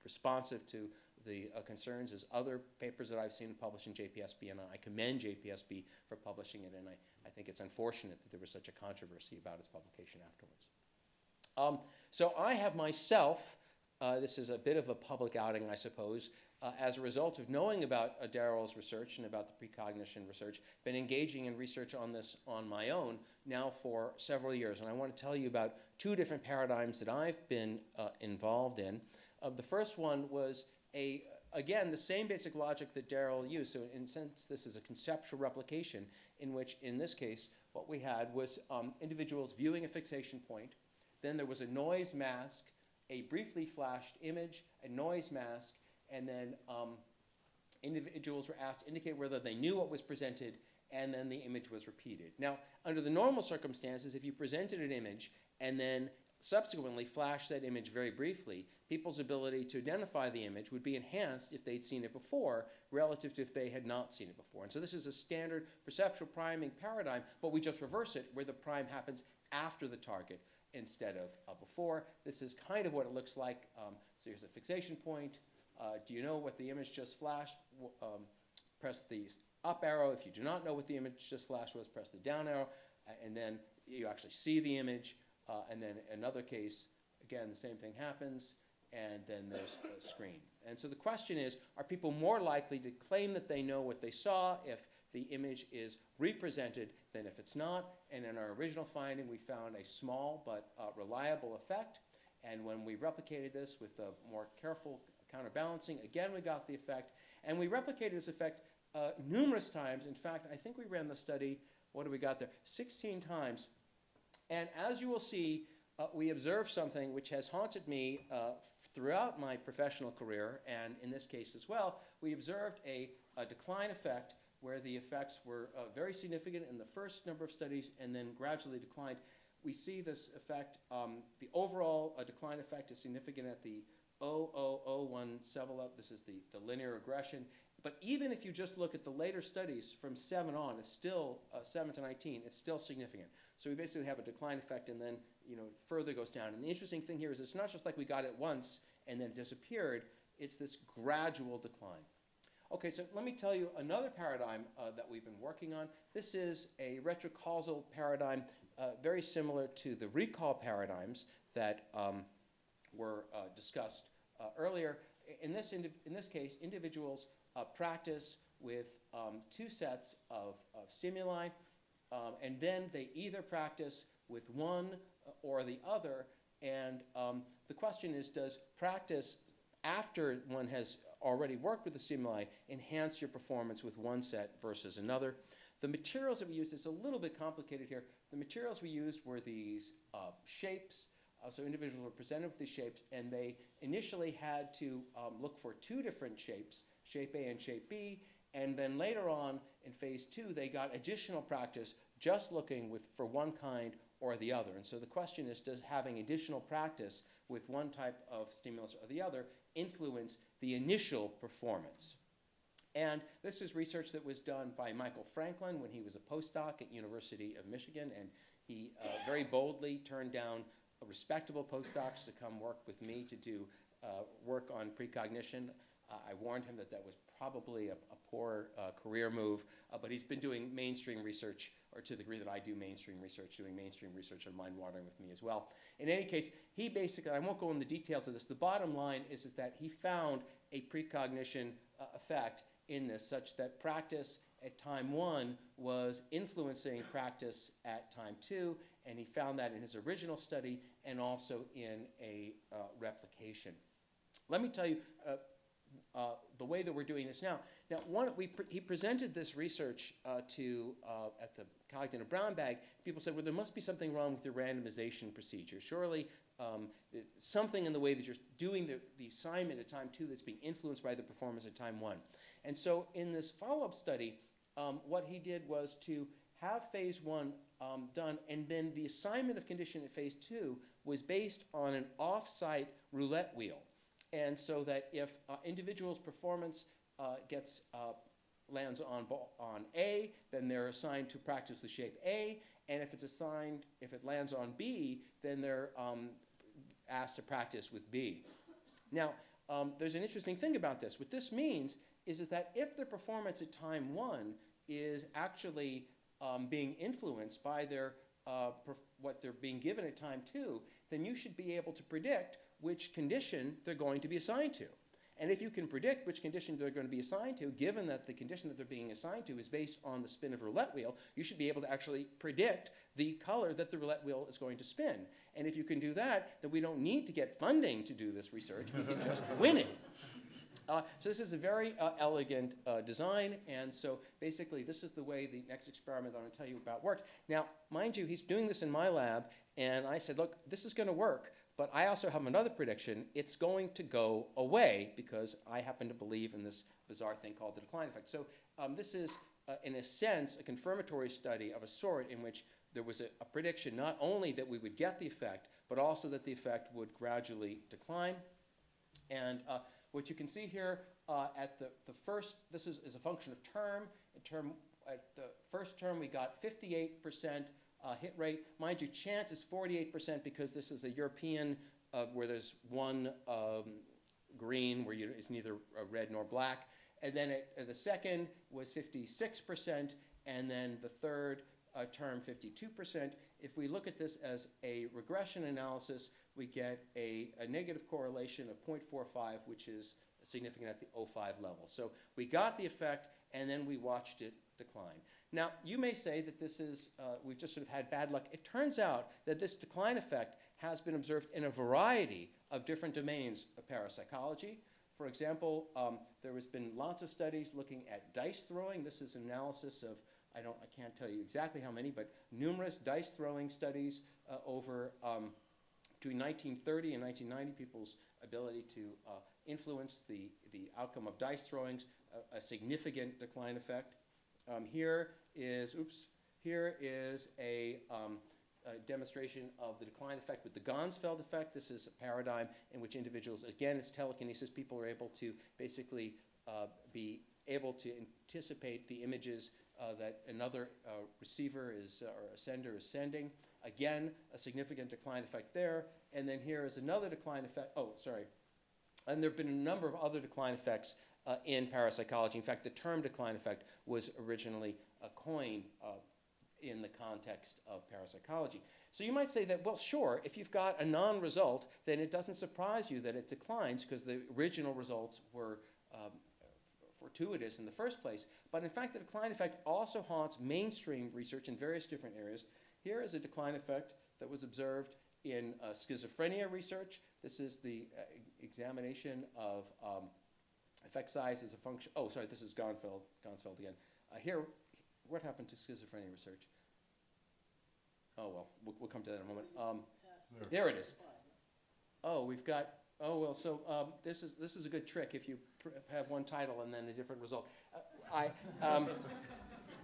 responsive to the concerns as other papers that I've seen published in JPSB, and I commend JPSB for publishing it, and I think it's unfortunate that there was such a controversy about its publication afterwards. So I have myself, this is a bit of a public outing, I suppose, as a result of knowing about Daryl's research and about the precognition research, been engaging in research on this on my own now for several years. And I want to tell you about two different paradigms that I've been involved in. The first one was, again, the same basic logic that Daryl used. So in a sense, this is a conceptual replication in which, in this case, what we had was individuals viewing a fixation point. Then there was a noise mask, a briefly flashed image, a noise mask, and then individuals were asked to indicate whether they knew what was presented, and then the image was repeated. Now, under the normal circumstances, if you presented an image and then subsequently flashed that image very briefly, people's ability to identify the image would be enhanced if they'd seen it before relative to if they had not seen it before. And so this is a standard perceptual priming paradigm, but we just reverse it where the prime happens after the target instead of before. This is kind of what it looks like. So here's a fixation point. Do you know what the image just flashed? Press the up arrow. If you do not know what the image just flashed was, press the down arrow, and then you actually see the image. And then another case, again, the same thing happens, and then there's a screen. And so the question is, are people more likely to claim that they know what they saw if the image is represented than if it's not? And in our original finding, we found a small but reliable effect. And when we replicated this with a more careful counterbalancing, again, we got the effect. And we replicated this effect numerous times. In fact, I think we ran the study, what do we got there? 16 times. And as you will see, we observed something which has haunted me throughout my professional career, and in this case as well. We observed a decline effect where the effects were very significant in the first number of studies and then gradually declined. We see this effect, the overall decline effect is significant at the 0.0001 Sevelup. This is the linear regression. But even if you just look at the later studies from 7 on, it's still 7 to 19, it's still significant. So we basically have a decline effect and then further goes down. And the interesting thing here is it's not just like we got it once and then it disappeared, it's this gradual decline. Okay, so let me tell you another paradigm that we've been working on. This is a retrocausal paradigm very similar to the recall paradigms that were discussed earlier. In this case, individuals practice with 2 sets of stimuli, and then they either practice with one or the other. And the question is, does practice after one has already worked with the stimuli enhance your performance with one set versus another? The materials that we used, it's a little bit complicated here. The materials we used were these shapes. So individuals were presented with these shapes, and they initially had to look for 2 different shapes, shape A and shape B, and then later on in phase 2, they got additional practice just looking for one kind or the other. And so the question is, does having additional practice with one type of stimulus or the other influence the initial performance? And this is research that was done by Michael Franklin when he was a postdoc at University of Michigan, and he very boldly turned down respectable postdocs to come work with me to do work on precognition. I warned him that that was probably a poor career move, but he's been doing mainstream research, or to the degree that I do mainstream research, doing mainstream research on mind wandering with me as well. In any case, he basically, I won't go into the details of this, the bottom line is that he found a precognition effect in this, such that practice at time 1 was influencing practice at time 2, and he found that in his original study and also in a replication. Let me tell you the way that we're doing this now. Now, he presented this research at the Cognitive Brown Bag. People said, well, there must be something wrong with your randomization procedure. Surely something in the way that you're doing the assignment at time 2 that's being influenced by the performance at time 1. And so in this follow-up study, what he did was to have phase 1 done, and then the assignment of condition at phase 2 was based on an off-site roulette wheel. And so that if individuals' performance lands on A, then they're assigned to practice with shape A, and if it lands on B, then they're asked to practice with B. Now, there's an interesting thing about this. What this means is that if the performance at time 1 is actually being influenced by what they're being given at time 2, then you should be able to predict which condition they're going to be assigned to. And if you can predict which condition they're going to be assigned to, given that the condition that they're being assigned to is based on the spin of a roulette wheel, you should be able to actually predict the color that the roulette wheel is going to spin. And if you can do that, then we don't need to get funding to do this research. We can just win it. So this is a very elegant design, and so basically this is the way the next experiment I'm going to tell you about worked. Now, mind you, he's doing this in my lab, and I said, look, this is going to work, but I also have another prediction. It's going to go away because I happen to believe in this bizarre thing called the decline effect. So this is, in a sense, a confirmatory study of a sort in which there was a prediction not only that we would get the effect, but also that the effect would gradually decline. And what you can see here at the first, this is a function of term. At the first term, we got 58% hit rate. Mind you, chance is 48% because this is a European where there's one green, where it's neither red nor black. And then the second was 56%, and then the third term 52%. If we look at this as a regression analysis, we get a negative correlation of 0.45, which is significant at the 0.5 level. So we got the effect, and then we watched it decline. Now, you may say that this is, we've just sort of had bad luck. It turns out that this decline effect has been observed in a variety of different domains of parapsychology. For example, there has been lots of studies looking at dice throwing. This is an analysis of, I can't tell you exactly how many, but numerous dice throwing studies over between 1930 and 1990, people's ability to influence the outcome of dice throwings, a significant decline effect. Here is a demonstration of the decline effect with the Gansfeld effect. This is a paradigm in which individuals, again, it's telekinesis, people are able to basically be able to anticipate the images that another receiver or a sender is sending. Again, a significant decline effect there. And then here is another decline effect. Oh, sorry. And there have been a number of other decline effects in parapsychology. In fact, the term decline effect was originally coined in the context of parapsychology. So you might say that, well, sure, if you've got a non-result, then it doesn't surprise you that it declines because the original results were fortuitous in the first place. But in fact, the decline effect also haunts mainstream research in various different areas. Here is a decline effect that was observed in schizophrenia research. This is the examination of effect size as a function. Oh, sorry, this is Gansfeld again. Here, what happened to schizophrenia research? Oh, well, we'll come to that in a moment. There it is. Oh, we've got, oh, well, so this is a good trick if you have one title and then a different result.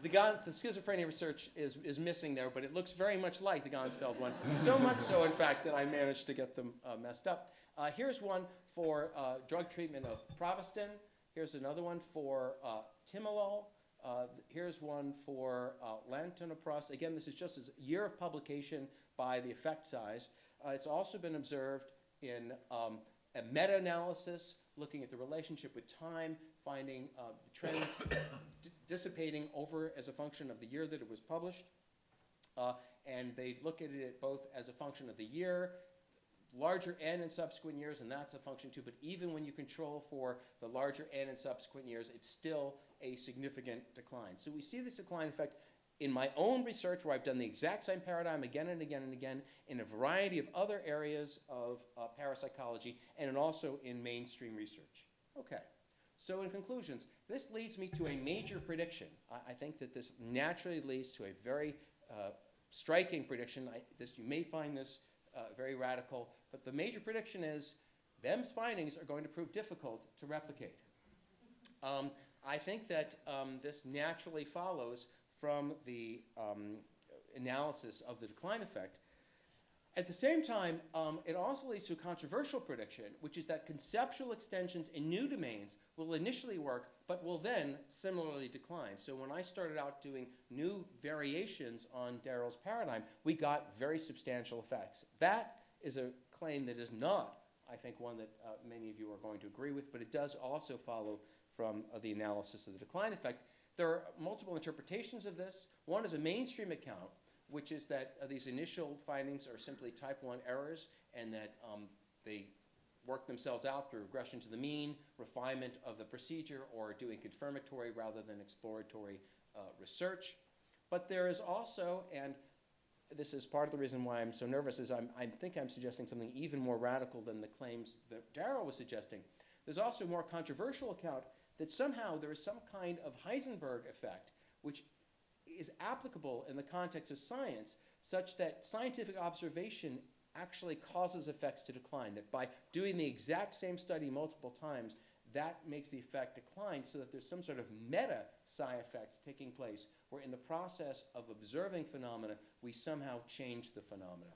The schizophrenia research is missing there, but it looks very much like the Gansfeld one. So much so, in fact, that I managed to get them messed up. Here's one for drug treatment of Provistin. Here's another one for Timolol. Here's one for lantonopros. Again, this is just a year of publication by the effect size. It's also been observed in a meta-analysis looking at the relationship with time, finding the trends dissipating over as a function of the year that it was published. And they look at it both as a function of the year, larger n in subsequent years, and that's a function too. But even when you control for the larger n in subsequent years, it's still a significant decline. So we see this decline effect in my own research, where I've done the exact same paradigm again and again and again in a variety of other areas of parapsychology, and also in mainstream research. Okay, so in conclusions, this leads me to a major prediction. I think that this naturally leads to a very striking prediction. You may find this very radical, but the major prediction is Bem's findings are going to prove difficult to replicate. I think that this naturally follows from the analysis of the decline effect. At the same time, it also leads to a controversial prediction, which is that conceptual extensions in new domains will initially work, but will then similarly decline. So when I started out doing new variations on Daryl's paradigm, we got very substantial effects. That is a claim that is not, I think, one that many of you are going to agree with, but it does also follow from the analysis of the decline effect. There are multiple interpretations of this. One is a mainstream account, which is that these initial findings are simply type 1 errors, and that they work themselves out through regression to the mean, refinement of the procedure, or doing confirmatory rather than exploratory research. But there is also, and this is part of the reason why I'm so nervous, is I think I'm suggesting something even more radical than the claims that Daryl was suggesting. There's also a more controversial account that somehow there is some kind of Heisenberg effect, which is applicable in the context of science, such that scientific observation actually causes effects to decline, that by doing the exact same study multiple times, that makes the effect decline, so that there's some sort of meta-psi effect taking place, where in the process of observing phenomena, we somehow change the phenomena.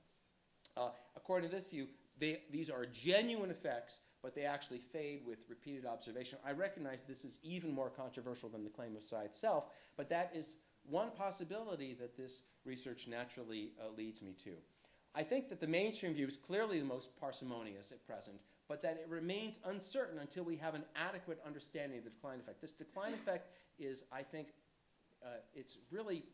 According to this view, these are genuine effects, but they actually fade with repeated observation. I recognize this is even more controversial than the claim of Tsai itself, but that is one possibility that this research naturally leads me to. I think that the mainstream view is clearly the most parsimonious at present, but that it remains uncertain until we have an adequate understanding of the decline effect. This decline effect is, I think, it's really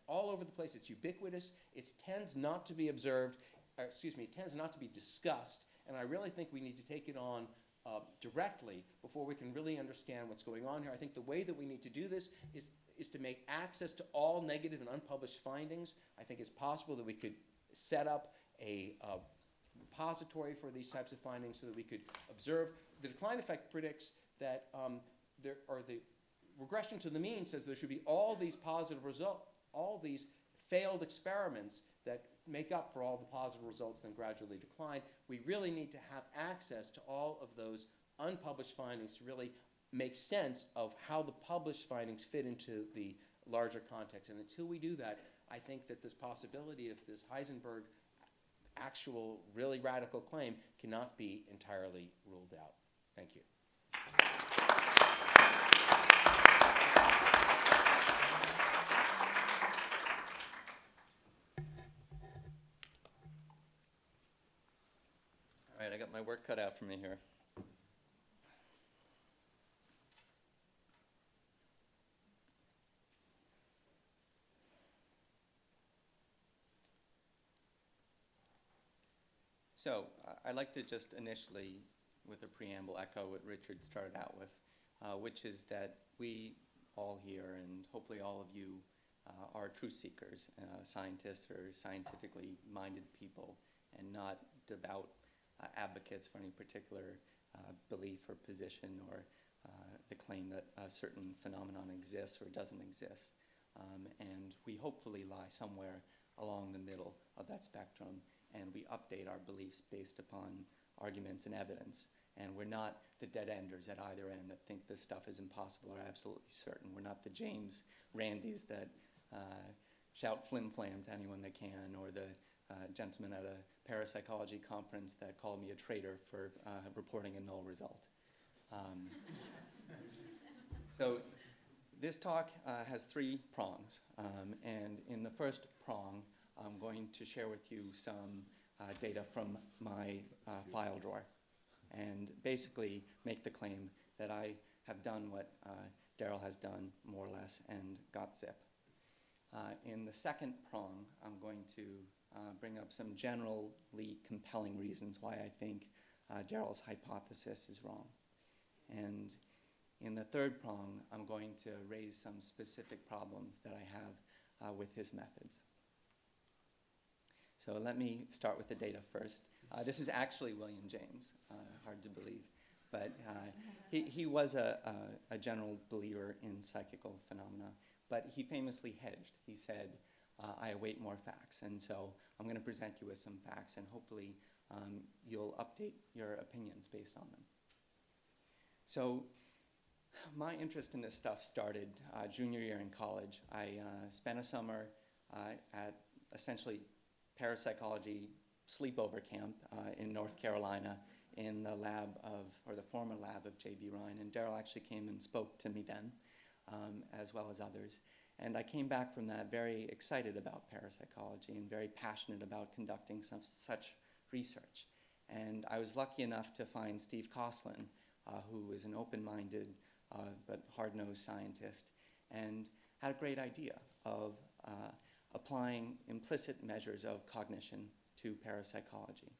all over the place. It's ubiquitous. It tends not to be observed, it tends not to be discussed, and I really think we need to take it on directly before we can really understand what's going on here. I think the way that we need to do this is to make access to all negative and unpublished findings. I think it's possible that we could set up a repository for these types of findings so that we could observe. The decline effect predicts that the regression to the mean says there should be all these positive results, all these failed experiments that make up for all the positive results then gradually decline. We really need to have access to all of those unpublished findings to really make sense of how the published findings fit into the larger context. And until we do that, I think that this possibility of this Heisenberg actual really radical claim cannot be entirely ruled out. Thank you.
All right, I got my work cut out for me here. So I'd like to just initially, with a preamble, echo what Richard started out with, which is that we all here, and hopefully all of you, are truth seekers, scientists or scientifically minded people, and not devout advocates for any particular belief or position or the claim that a certain phenomenon exists or doesn't exist. And we hopefully lie somewhere along the middle of that spectrum, and we update our beliefs based upon arguments and evidence. And we're not the dead-enders at either end that think this stuff is impossible or absolutely certain. We're not the James Randys that shout flim-flam to anyone they can, or the gentleman at a parapsychology conference that called me a traitor for reporting a null result. So this talk has three prongs, and in the first prong, I'm going to share with you some data from my file drawer, and basically make the claim that I have done what Daryl has done, more or less, and got zip. In the second prong, I'm going to bring up some generally compelling reasons why I think Daryl's hypothesis is wrong. And in the third prong, I'm going to raise some specific problems that I have with his methods. So let me start with the data first. This is actually William James, hard to believe. But he was a general believer in psychical phenomena, but he famously hedged. He said, I await more facts. And so I'm going to present you with some facts, and hopefully you'll update your opinions based on them. So my interest in this stuff started junior year in college. I spent a summer at essentially parapsychology sleepover camp in North Carolina in the lab of, or the former lab of J.B. Ryan. And Daryl actually came and spoke to me then, as well as others. And I came back from that very excited about parapsychology and very passionate about conducting such research. And I was lucky enough to find Steve Coslin, who is an open-minded but hard-nosed scientist, and had a great idea of applying implicit measures of cognition to parapsychology.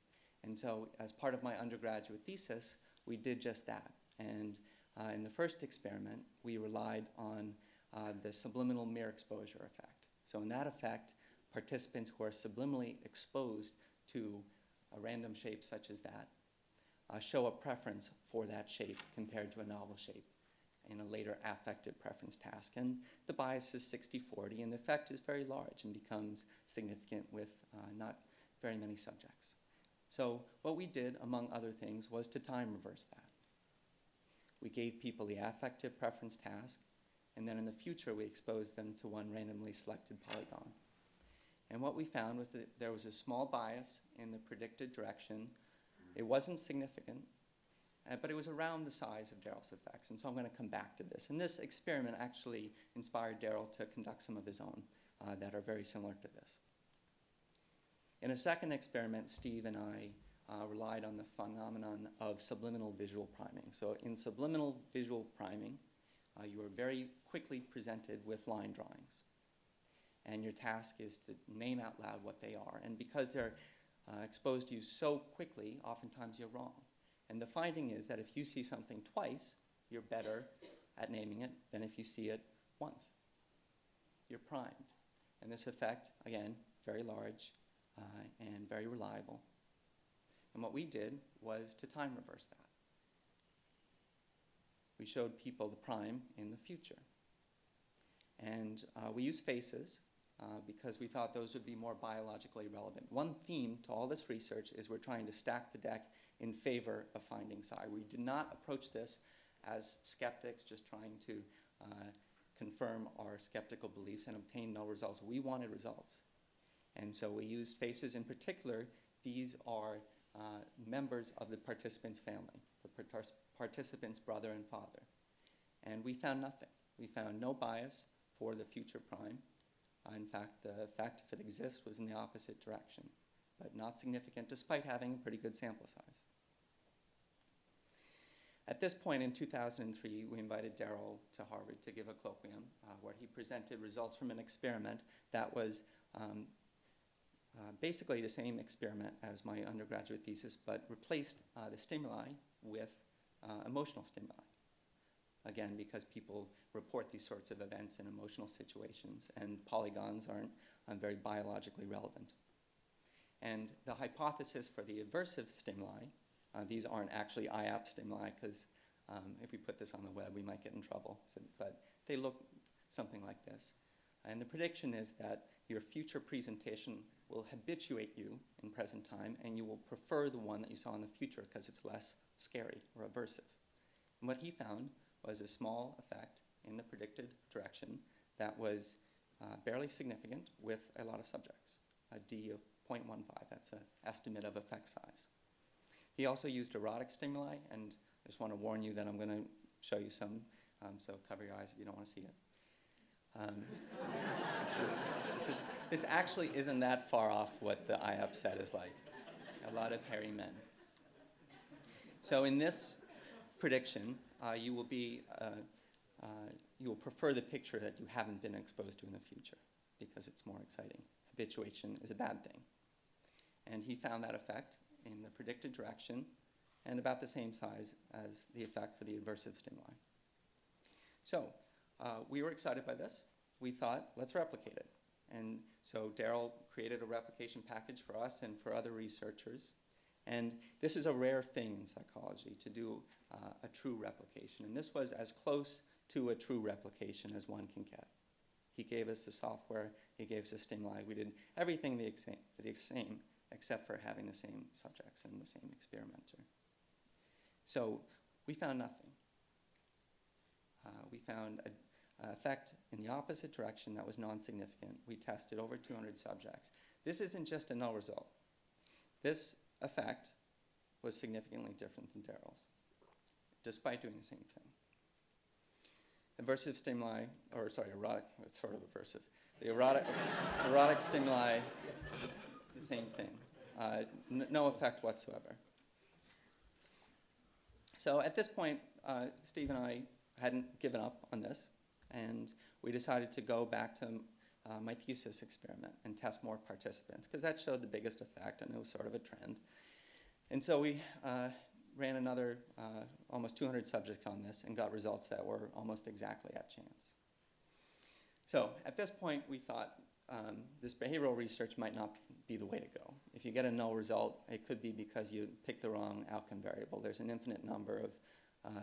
And so as part of my undergraduate thesis, we did just that. And in the first experiment, we relied on the subliminal mirror exposure effect. So in that effect, participants who are subliminally exposed to a random shape such as that show a preference for that shape compared to a novel shape in a later affective preference task. And the bias is 60-40, and the effect is very large and becomes significant with not very many subjects. So what we did, among other things, was to time reverse that. We gave people the affective preference task, and then in the future we exposed them to one randomly selected polygon. And what we found was that there was a small bias in the predicted direction. It wasn't significant, but it was around the size of Daryl's effects. And so I'm going to come back to this. And this experiment actually inspired Daryl to conduct some of his own that are very similar to this. In a second experiment, Steve and I relied on the phenomenon of subliminal visual priming. So in subliminal visual priming, you are very quickly presented with line drawings. And your task is to name out loud what they are. And because they're exposed to you so quickly, oftentimes you're wrong. And the finding is that if you see something twice, you're better at naming it than if you see it once. You're primed. And this effect, again, very large and very reliable. And what we did was to time reverse that. We showed people the prime in the future. And we used faces because we thought those would be more biologically relevant. One theme to all this research is we're trying to stack the deck in favor of finding psi. We did not approach this as skeptics just trying to confirm our skeptical beliefs and obtain no results. We wanted results. And so we used faces. In particular, these are members of the participant's family, the participant's brother and father. And we found nothing. We found no bias for the future prime. In fact, the effect, if it exists, was in the opposite direction, but not significant despite having a pretty good sample size. At this point in 2003, we invited Daryl to Harvard to give a colloquium where he presented results from an experiment that was basically the same experiment as my undergraduate thesis, but replaced the stimuli with emotional stimuli. Again, because people report these sorts of events in emotional situations, and polygons aren't very biologically relevant. And the hypothesis for the aversive stimuli, these aren't actually IAP stimuli, because if we put this on the web, we might get in trouble. But they look something like this. And the prediction is that your future presentation will habituate you in present time, and you will prefer the one that you saw in the future because it's less scary or aversive. And what he found was a small effect in the predicted direction that was barely significant with a lot of subjects, a D of 0.15. That's an estimate of effect size. He also used erotic stimuli, and I just want to warn you that I'm going to show you some, so cover your eyes if you don't want to see it. This actually isn't that far off what the IAP set is like. A lot of hairy men. So in this prediction, you will prefer the picture that you haven't been exposed to in the future because it's more exciting. Habituation is a bad thing. And he found that effect in the predicted direction and about the same size as the effect for the aversive stimuli. So we were excited by this. We thought, let's replicate it. And so Daryl created a replication package for us and for other researchers. And this is a rare thing in psychology, to do a true replication. And this was as close to a true replication as one can get. He gave us the software, he gave us the stimuli. We did everything the same except for having the same subjects and the same experimenter. So we found nothing. We found an effect in the opposite direction that was non-significant. We tested over 200 subjects. This isn't just a null result. This effect was significantly different than Daryl's, despite doing the same thing. Aversive stimuli, or sorry, erotic, it's sort of aversive. The erotic stimuli, the same thing. No effect whatsoever. So at this point, Steve and I hadn't given up on this, and we decided to go back to my thesis experiment and test more participants, because that showed the biggest effect, and it was sort of a trend. And so we ran another almost 200 subjects on this and got results that were almost exactly at chance. So at this point, we thought this behavioral research might not be the way to go. If you get a null result, it could be because you picked the wrong outcome variable. There's an infinite number of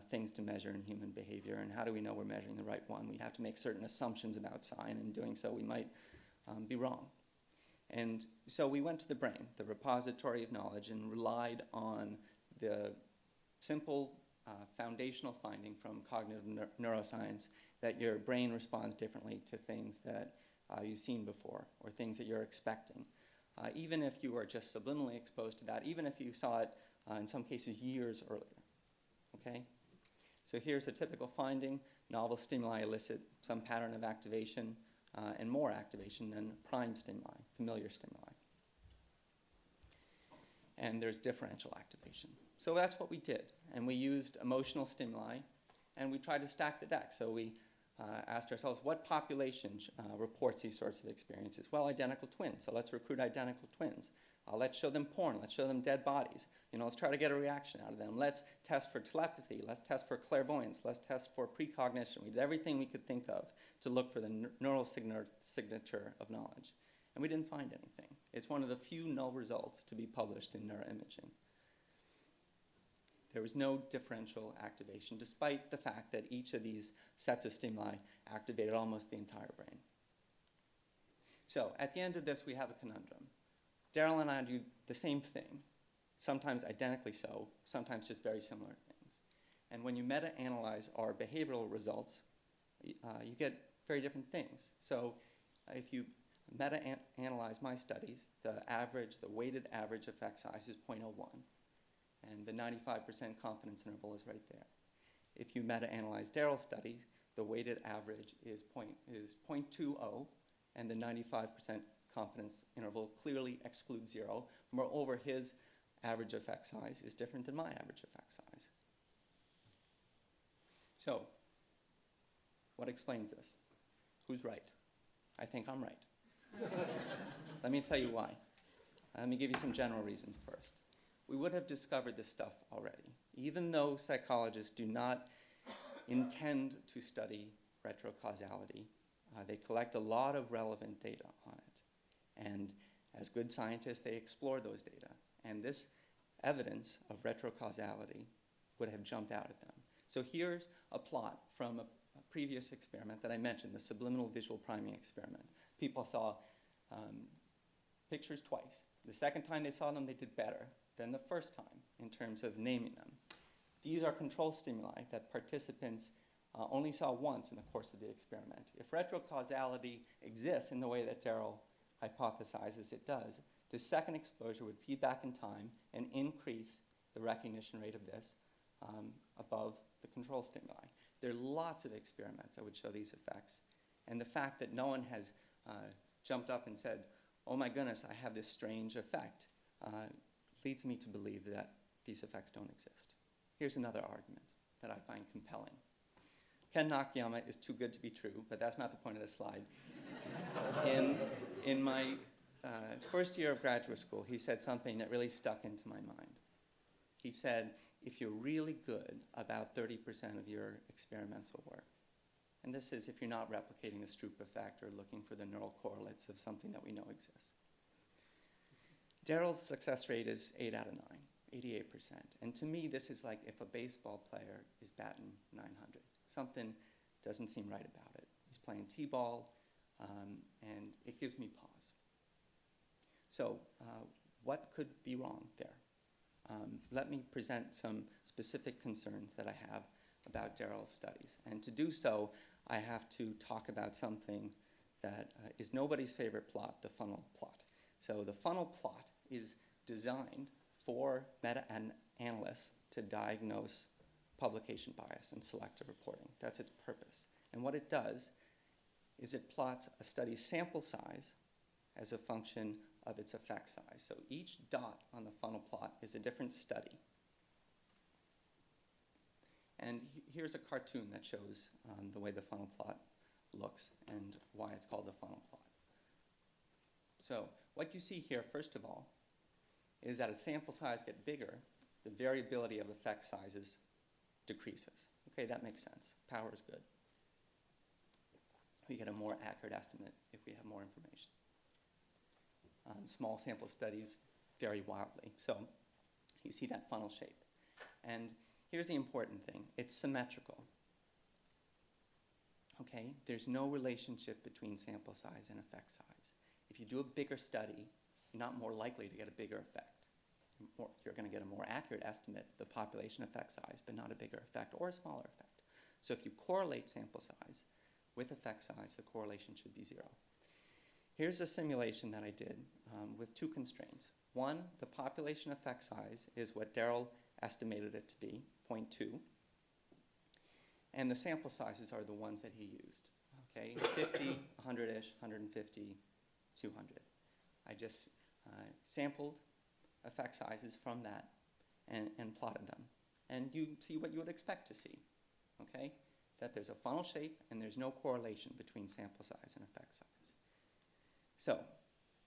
things to measure in human behavior, and how do we know we're measuring the right one? We have to make certain assumptions about psi, and in doing so, we might be wrong. And so we went to the brain, the repository of knowledge, and relied on the simple foundational finding from cognitive neuroscience that your brain responds differently to things that you've seen before or things that you're expecting. Even if you are just subliminally exposed to that, even if you saw it in some cases years earlier. Okay? So here's a typical finding. Novel stimuli elicit some pattern of activation and more activation than prime stimuli, familiar stimuli. and there's differential activation. So that's what we did. And we used emotional stimuli, and we tried to stack the deck. So we asked ourselves, what population reports these sorts of experiences? Well, identical twins. So let's recruit identical twins. Let's show them porn. Let's show them dead bodies. Let's try to get a reaction out of them. Let's test for telepathy. Let's test for clairvoyance. Let's test for precognition. We did everything we could think of to look for the neural signature of knowledge. And we didn't find anything. It's one of the few null results to be published in neuroimaging. There was no differential activation, despite the fact that each of these sets of stimuli activated almost the entire brain. So at the end of this, we have a conundrum. Daryl and I do the same thing, sometimes identically so, sometimes just very similar things. And when you meta-analyze our behavioral results, you get very different things. So if you meta-analyze my studies, the weighted average effect size is 0.01. And the 95% confidence interval is right there. If you meta-analyze Daryl's studies, the weighted average is 0.20, and the 95% confidence interval clearly excludes 0. Moreover, his average effect size is different than my average effect size. So, what explains this? Who's right? I think I'm right. Let me tell you why. Let me give you some general reasons first. We would have discovered this stuff already. Even though psychologists do not intend to study retrocausality, they collect a lot of relevant data on it. And as good scientists, they explore those data. And this evidence of retrocausality would have jumped out at them. So here's a plot from a previous experiment that I mentioned, the subliminal visual priming experiment. People saw pictures twice. The second time they saw them, they did better than the first time in terms of naming them. These are control stimuli that participants only saw once in the course of the experiment. If retrocausality exists in the way that Daryl hypothesizes it does, the second exposure would feed back in time and increase the recognition rate of this above the control stimuli. There are lots of experiments that would show these effects. And the fact that no one has jumped up and said, oh my goodness, I have this strange effect, leads me to believe that these effects don't exist. Here's another argument that I find compelling. Ken Nakayama is too good to be true, but that's not the point of this slide. In my first year of graduate school, he said something that really stuck into my mind. He said, if you're really good, about 30% of your experiments will work. And this is if you're not replicating the Stroop effect or looking for the neural correlates of something that we know exists. Daryl's success rate is 8 out of 9, 88%. And to me, this is like if a baseball player is batting 900. Something doesn't seem right about it. He's playing t-ball, and it gives me pause. So what could be wrong there? Let me present some specific concerns that I have about Daryl's studies. And to do so, I have to talk about something that is nobody's favorite plot, the funnel plot. So the funnel plot is designed for meta-analysts to diagnose publication bias and selective reporting. That's its purpose. And what it does is it plots a study's sample size as a function of its effect size. So each dot on the funnel plot is a different study. And here's a cartoon that shows the way the funnel plot looks and why it's called the funnel plot. So what you see here, first of all, is that as sample size gets bigger, the variability of effect sizes decreases. Okay, that makes sense. Power is good. We get a more accurate estimate if we have more information. Small sample studies vary wildly. So you see that funnel shape. And here's the important thing. It's symmetrical. Okay, there's no relationship between sample size and effect size. If you do a bigger study, you're not more likely to get a bigger effect. You're going to get a more accurate estimate of the population effect size, but not a bigger effect or a smaller effect. So if you correlate sample size with effect size, the correlation should be 0. Here's a simulation that I did with 2 constraints. One, the population effect size is what Daryl estimated it to be, 0.2. And the sample sizes are the ones that he used. Okay, 50, 100-ish, 150, 200. I just sampled effect sizes from that and plotted them. And you see what you would expect to see, okay? That there's a funnel shape and there's no correlation between sample size and effect size. So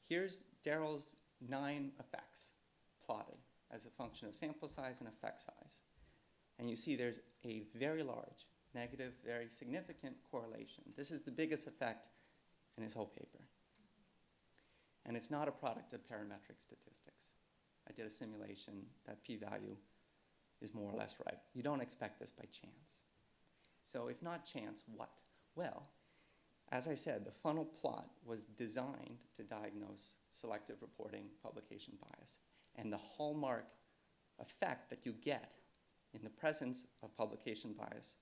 here's Daryl's 9 effects plotted as a function of sample size and effect size. And you see there's a very large, negative, very significant correlation. This is the biggest effect in his whole paper. And it's not a product of parametric statistics. I did a simulation, that p-value is more or less right. You don't expect this by chance. So if not chance, what? Well, as I said, the funnel plot was designed to diagnose selective reporting publication bias. And the hallmark effect that you get in the presence of publication bias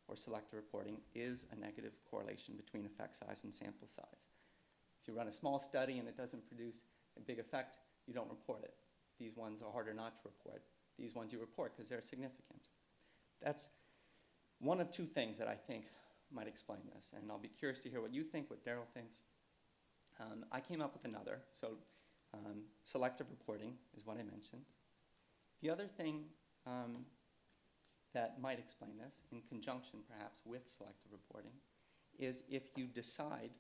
or selective reporting is a negative correlation between effect size and sample size. If you run a small study and it doesn't produce a big effect, you don't report it. These ones are harder not to report. These ones you report because they're significant. That's one of 2 things that I think might explain this, and I'll be curious to hear what you think, what Daryl thinks. I came up with another. So selective reporting is what I mentioned. The other thing that might explain this, in conjunction perhaps with selective reporting, is if you decide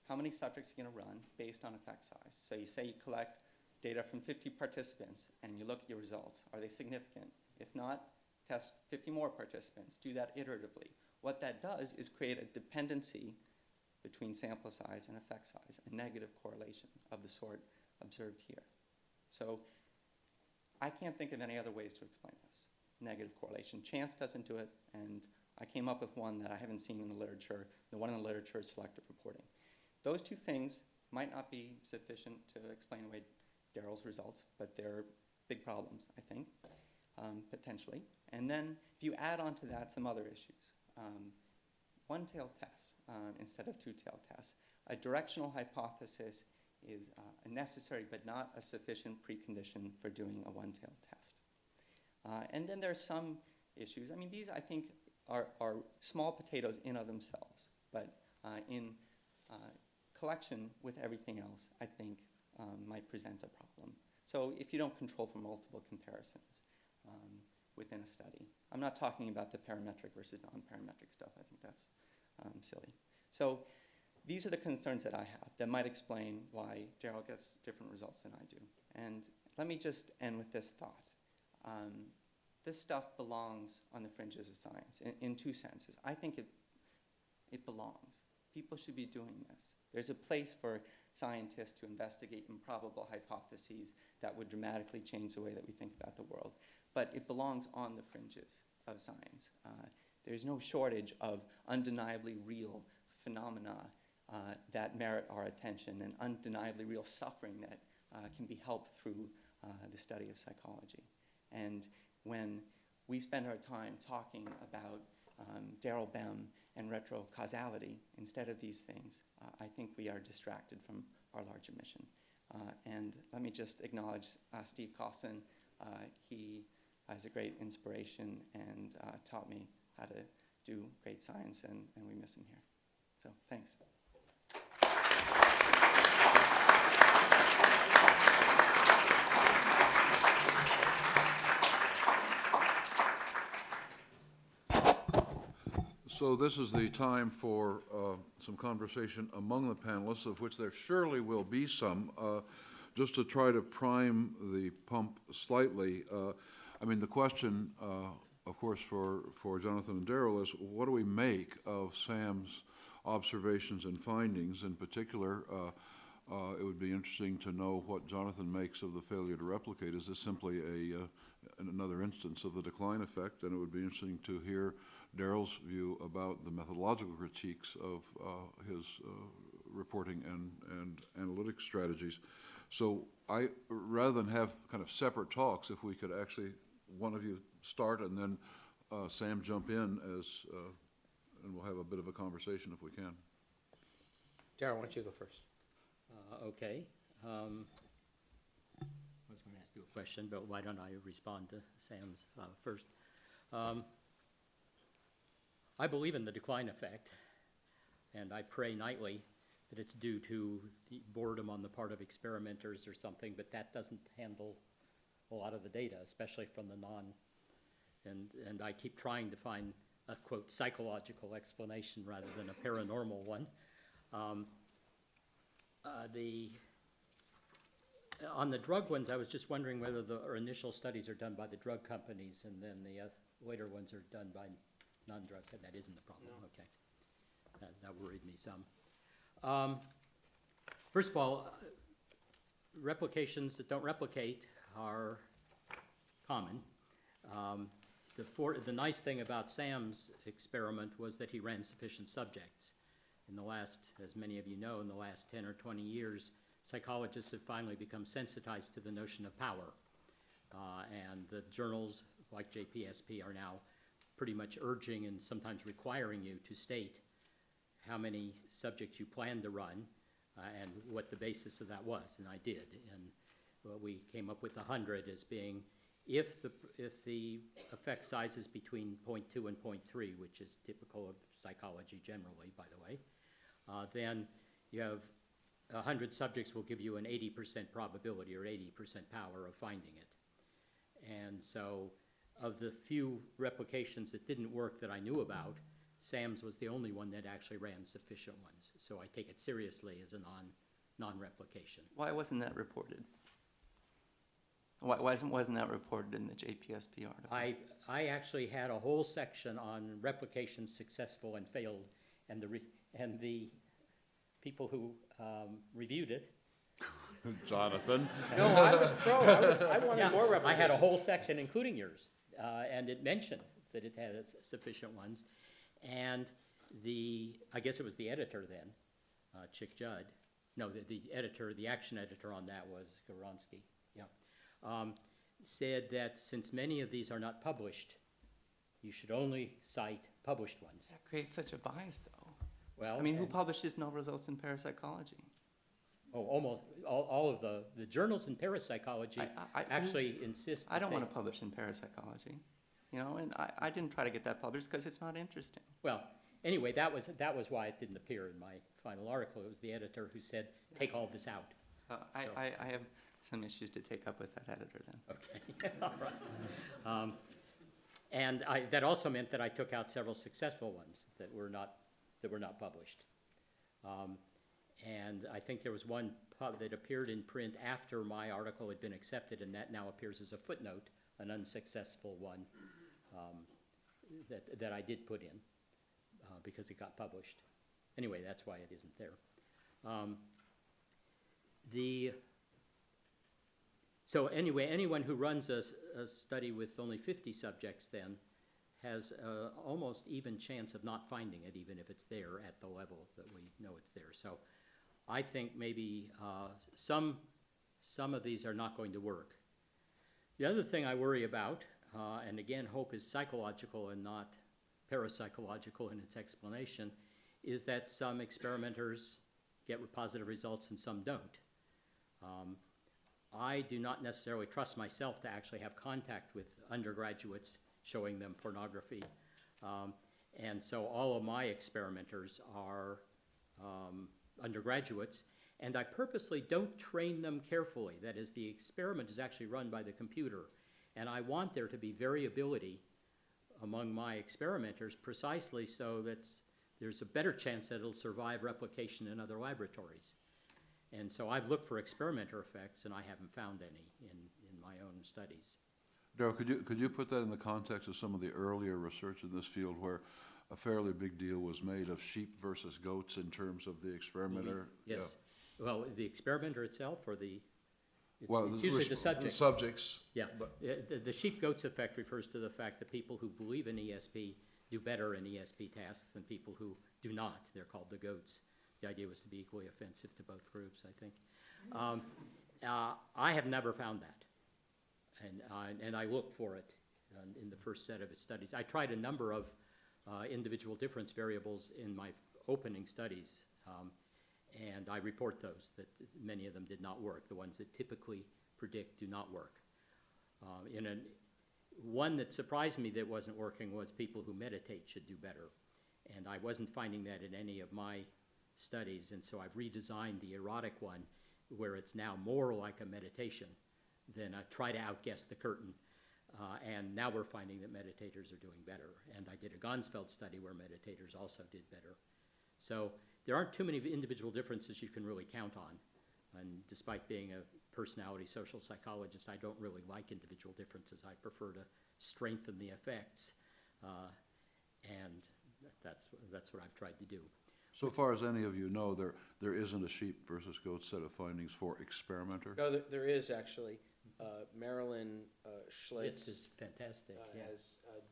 how many subjects you're going to run based on effect size. So you say you collect data from 50 participants and you look at your results. Are they significant? If not, test 50 more participants. Do that iteratively. What that does is create a dependency between sample size and effect size, a negative correlation of the sort observed here. So I can't think of any other ways to explain this. Negative correlation. Chance doesn't do it, and I came up with one that I haven't seen in the literature. The one in the literature is selective reporting. Those 2 things might not be sufficient to explain away Daryl's results, but they're big problems, I think, potentially. And then if you add on to that some other issues, one-tailed tests instead of two-tailed tests. A directional hypothesis is a necessary but not a sufficient precondition for doing a one-tailed test. And then there are some issues. I mean, these I think are small potatoes in of themselves, but in collection with everything else, I think might present a problem. So if you don't control for multiple comparisons within a study. I'm not talking about the parametric versus non-parametric stuff. I think that's silly. So these are the concerns that I have that might explain why Daryl gets different results than I do. And let me just end with this thought. This stuff belongs on the fringes of science in 2 senses. I think it belongs. People should be doing this. There's a place for scientists to investigate improbable hypotheses that would dramatically change the way that we think about the world. But it belongs on the fringes of science. There's no shortage of undeniably real phenomena that merit our attention and undeniably real suffering that can be helped through the study of psychology. And when we spend our time talking about Daryl Bem and retrocausality instead of these things, I think we are distracted from our larger mission. And let me just acknowledge Steve Cawson. He is a great inspiration and taught me how to do great science, and we miss him here. So thanks.
So this is the time for some conversation among the panelists, of which there surely will be some. Just to try to prime the pump slightly, I mean, the question, of course, for Jonathan and Daryl is, what do we make of Sam's observations and findings? In particular, it would be interesting to know what Jonathan makes of the failure to replicate. Is this simply another instance of the decline effect? And it would be interesting to hear Daryl's view about the methodological critiques of his reporting and analytic strategies. So rather than have kind of separate talks, if we could actually, one of you start and then Sam jump in and we'll have a bit of a conversation if we can.
Daryl, why don't you go first?
Okay. I was going to ask you a question, but why don't I respond to Sam's first? I believe in the decline effect, and I pray nightly that it's due to the boredom on the part of experimenters or something, but that doesn't handle a lot of the data, especially from the and I keep trying to find a, quote, psychological explanation rather than a paranormal one. On the drug ones, I was just wondering whether our initial studies are done by the drug companies and then the later ones are done by non-drug. That isn't the problem, no. Okay. That worried me some. First of all, replications that don't replicate are common. The nice thing about Sam's experiment was that he ran sufficient subjects. In the last, as many of you know, in the last 10 or 20 years, psychologists have finally become sensitized to the notion of power. And the journals like JPSP are now pretty much urging and sometimes requiring you to state how many subjects you plan to run and what the basis of that was, and I did. And we came up with 100 as being, if the effect size is between 0.2 and 0.3, which is typical of psychology generally, by the way, then you have 100 subjects will give you an 80% probability or 80% power of finding it. And so of the few replications that didn't work that I knew about, Sam's was the only one that actually ran sufficient ones. So I take it seriously as a non-replication.
Why wasn't that reported? Why wasn't that reported in the JPSP article?
I actually had a whole section on replications successful and failed, and the people who reviewed it.
Jonathan.
No, I was pro. I wanted more replications.
I had a whole section, including yours, and it mentioned that it had sufficient ones. And I guess it was the editor then, Chick Judd. No, the editor, the action editor on that was Goronsky. Yeah. Said that since many of these are not published, you should only cite published ones.
That creates such a bias, though.
Well,
I mean, who publishes no results in parapsychology?
Oh, almost all of the journals in parapsychology actually insist.
I don't want to publish in parapsychology, you know, and I didn't try to get that published because it's not interesting.
Well, anyway, that was why it didn't appear in my final article. It was the editor who said, take all this out.
I have some issues to take up with that editor then.
Okay, all right. And that also meant that I took out several successful ones that were not published. And I think there was one that appeared in print after my article had been accepted, and that now appears as a footnote, an unsuccessful one that I did put in because it got published. Anyway, that's why it isn't there. So anyway, anyone who runs a study with only 50 subjects then has almost even chance of not finding it, even if it's there at the level that we know it's there. So I think maybe some of these are not going to work. The other thing I worry about, and again, hope is psychological and not parapsychological in its explanation, is that some experimenters get positive results and some don't. I do not necessarily trust myself to actually have contact with undergraduates showing them pornography. And so all of my experimenters are undergraduates, and I purposely don't train them carefully. That is, the experiment is actually run by the computer, and I want there to be variability among my experimenters precisely so that there's a better chance that it'll survive replication in other laboratories. And so I've looked for experimenter effects, and I haven't found any in my own studies.
Daryl, could you put that in the context of some of the earlier research in this field where a fairly big deal was made of sheep versus goats in terms of the experimenter?
Yes. Yeah. Well, the experimenter itself or
it's
usually the subject.
Subjects.
Yeah. The sheep-goats effect refers to the fact that people who believe in ESP do better in ESP tasks than people who do not. They're called the goats. The idea was to be equally offensive to both groups, I think. I have never found that, and I looked for it in the first set of his studies. I tried a number of individual difference variables in my opening studies, and I report those, that many of them did not work. The ones that typically predict do not work. One that surprised me that wasn't working was people who meditate should do better, and I wasn't finding that in any of my studies, and so I've redesigned the erotic one where it's now more like a meditation than I try to outguess the curtain. And now we're finding that meditators are doing better. And I did a Gonsfeld study where meditators also did better. So there aren't too many individual differences you can really count on. And despite being a personality social psychologist, I don't really like individual differences. I prefer to strengthen the effects. And that's what I've tried to do.
So far as any of you know, there isn't a sheep versus goat set of findings for experimenter?
No, there is actually. Marilyn
It's
Schlitz
fantastic, yeah.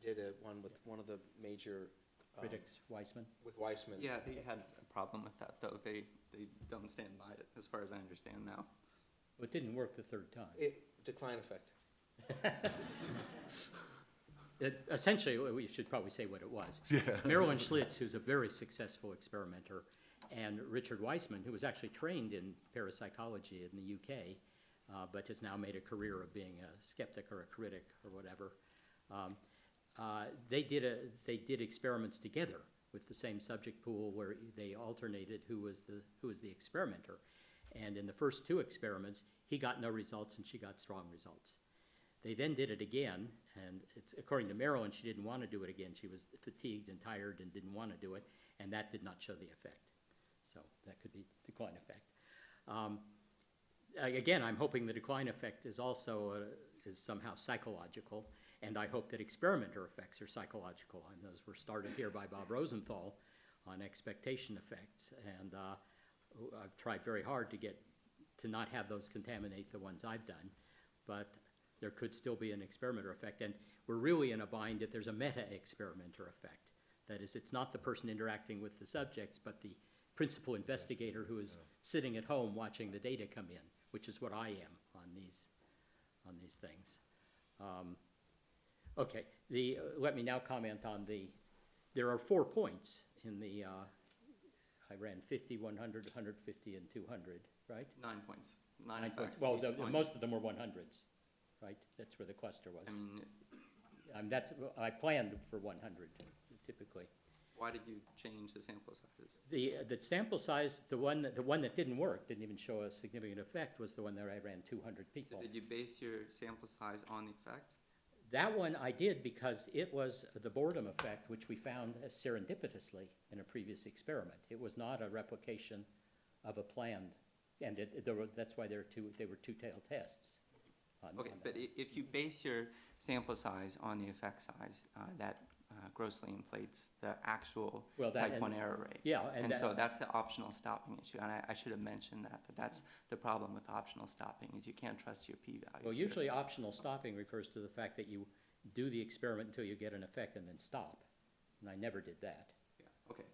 did one with one of the major
Critics, Weissman.
with Weissman.
Yeah, they had a problem with that, though. They don't stand by it, as far as I understand now.
Well, it didn't work the third time.
Decline effect.
Essentially, we should probably say what it was.
Yeah.
Marilyn Schlitz, who's a very successful experimenter, and Richard Weissman, who was actually trained in parapsychology in the UK, but has now made a career of being a skeptic or a critic or whatever. They did experiments together with the same subject pool where they alternated who was the experimenter. And in the first two experiments, he got no results and she got strong results. They then did it again, and it's according to Marilyn, she didn't want to do it again. She was fatigued and tired and didn't want to do it, and that did not show the effect. So that could be decline effect. Again, I'm hoping the decline effect is also is somehow psychological, and I hope that experimenter effects are psychological. And those were started here by Bob Rosenthal on expectation effects, and I've tried very hard to not have those contaminate the ones I've done, but there could still be an experimenter effect, and we're really in a bind if there's a meta-experimenter effect. That is, it's not the person interacting with the subjects, but the principal investigator who is sitting at home watching the data come in, which is what I am on these things. Okay, let me now comment on there are 4 points in the, I ran 50, 100, 150, and 200, right?
9 points.
9
effects,
points. Well,
each point.
most of them were 100s, right? That's where the cluster was.
I mean,
I planned for 100 typically.
why did you change the sample sizes?
The sample size, the one that didn't work, didn't even show a significant effect, was the one that I ran 200
So
people.
did you base your sample size on the effect?
That one I did because it was the boredom effect, which we found serendipitously in a previous experiment. It was not a replication of a planned, and that's why they were two-tailed tests.
Okay, but if you base your sample size on the effect size, that grossly inflates the actual
Well,
type 1 error rate.
Yeah,
And so that's the optional stopping issue, and I should have mentioned that, but that's the problem with optional stopping, is you can't trust your p-values.
Well, usually optional stopping refers to the fact that you do the experiment until you get an effect and then stop. And I never did that.
Yeah, okay.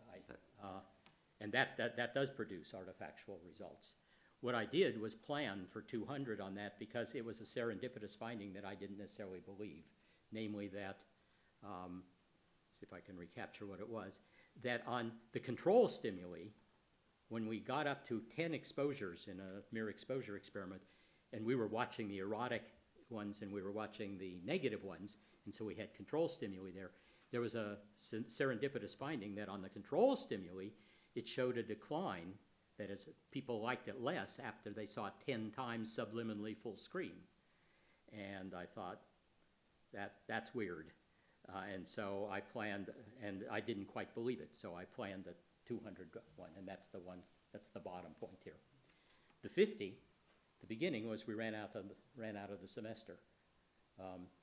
And that does produce artifactual results. What I did was plan for 200 on that because it was a serendipitous finding that I didn't necessarily believe. Namely that, see if I can recapture what it was, that on the control stimuli, when we got up to 10 exposures in a mere exposure experiment, and we were watching the erotic ones and we were watching the negative ones, and so we had control stimuli there was a serendipitous finding that on the control stimuli, it showed a decline. That is, people liked it less after they saw it 10 times subliminally full screen. And I thought, that's weird. And so I planned, and I didn't quite believe it, so I planned the 200 one, and that's the bottom point here. The 50, the beginning was we ran out of the semester.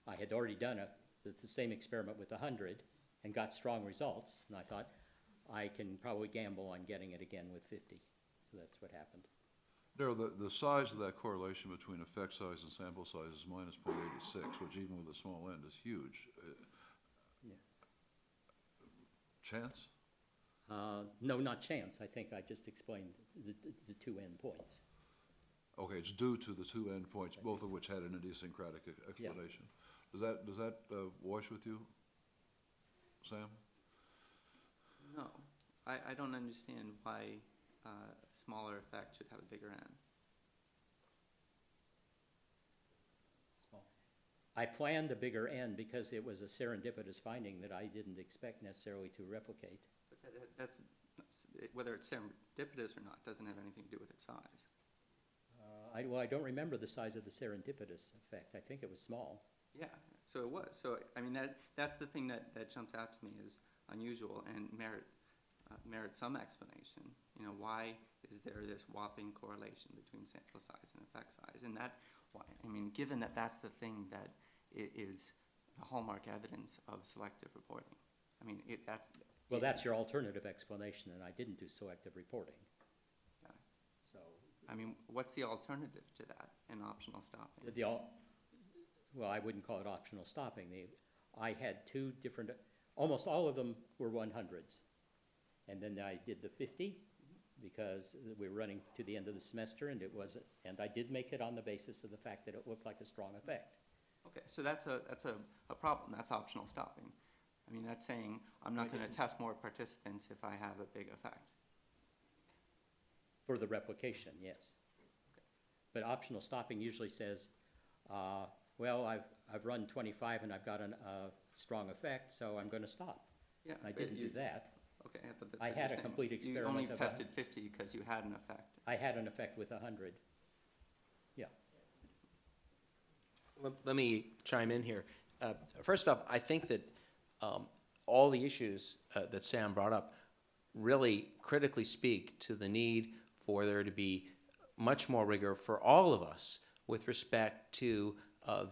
I had already done the same experiment with 100 and got strong results, and I thought, I can probably gamble on getting it again with 50. So that's what happened.
Daryl, the size of that correlation between effect size and sample size is minus 0.86, which even with a small n is huge.
Yeah.
Chance?
No, not chance. I think I just explained the two endpoints.
Okay, it's due to the two endpoints, both of which had an idiosyncratic explanation. Yeah. Does that wash with you, Sam?
No, I don't understand why a smaller effect should have a bigger n.
Small. I planned a bigger n because it was a serendipitous finding that I didn't expect necessarily to replicate.
But that's whether it's serendipitous or not doesn't have anything to do with its size.
Well, I don't remember the size of the serendipitous effect. I think it was small.
Yeah, so it was. So, I mean, that's the thing that jumps out to me as unusual and merits some explanation. You know, why is there this whopping correlation between sample size and effect size? And why, I mean, given that that's the thing that is the hallmark evidence of selective reporting. I mean,
That's your alternative explanation, and I didn't do selective reporting.
Yeah.
So
I mean, what's the alternative to that in optional stopping?
well, I wouldn't call it optional stopping. I had two different, almost all of them were 100s. And then I did the 50 because we were running to the end of the semester, and I did make it on the basis of the fact that it looked like a strong effect.
Okay, so that's a problem. That's optional stopping. I mean, that's saying I'm not going to test more participants if I have a big effect.
For the replication, yes. But optional stopping usually says, well, I've run 25 and I've got a strong effect, so I'm going to stop.
Yeah,
I didn't do that.
Okay, but that's
I
what
had
you're
a
saying.
complete experiment.
You only
of
tested 50 because you had an effect.
I had an effect with 100. Yeah.
Let me chime in here. First off, I think that all the issues that Sam brought up really critically speak to the need for there to be much more rigor for all of us with respect to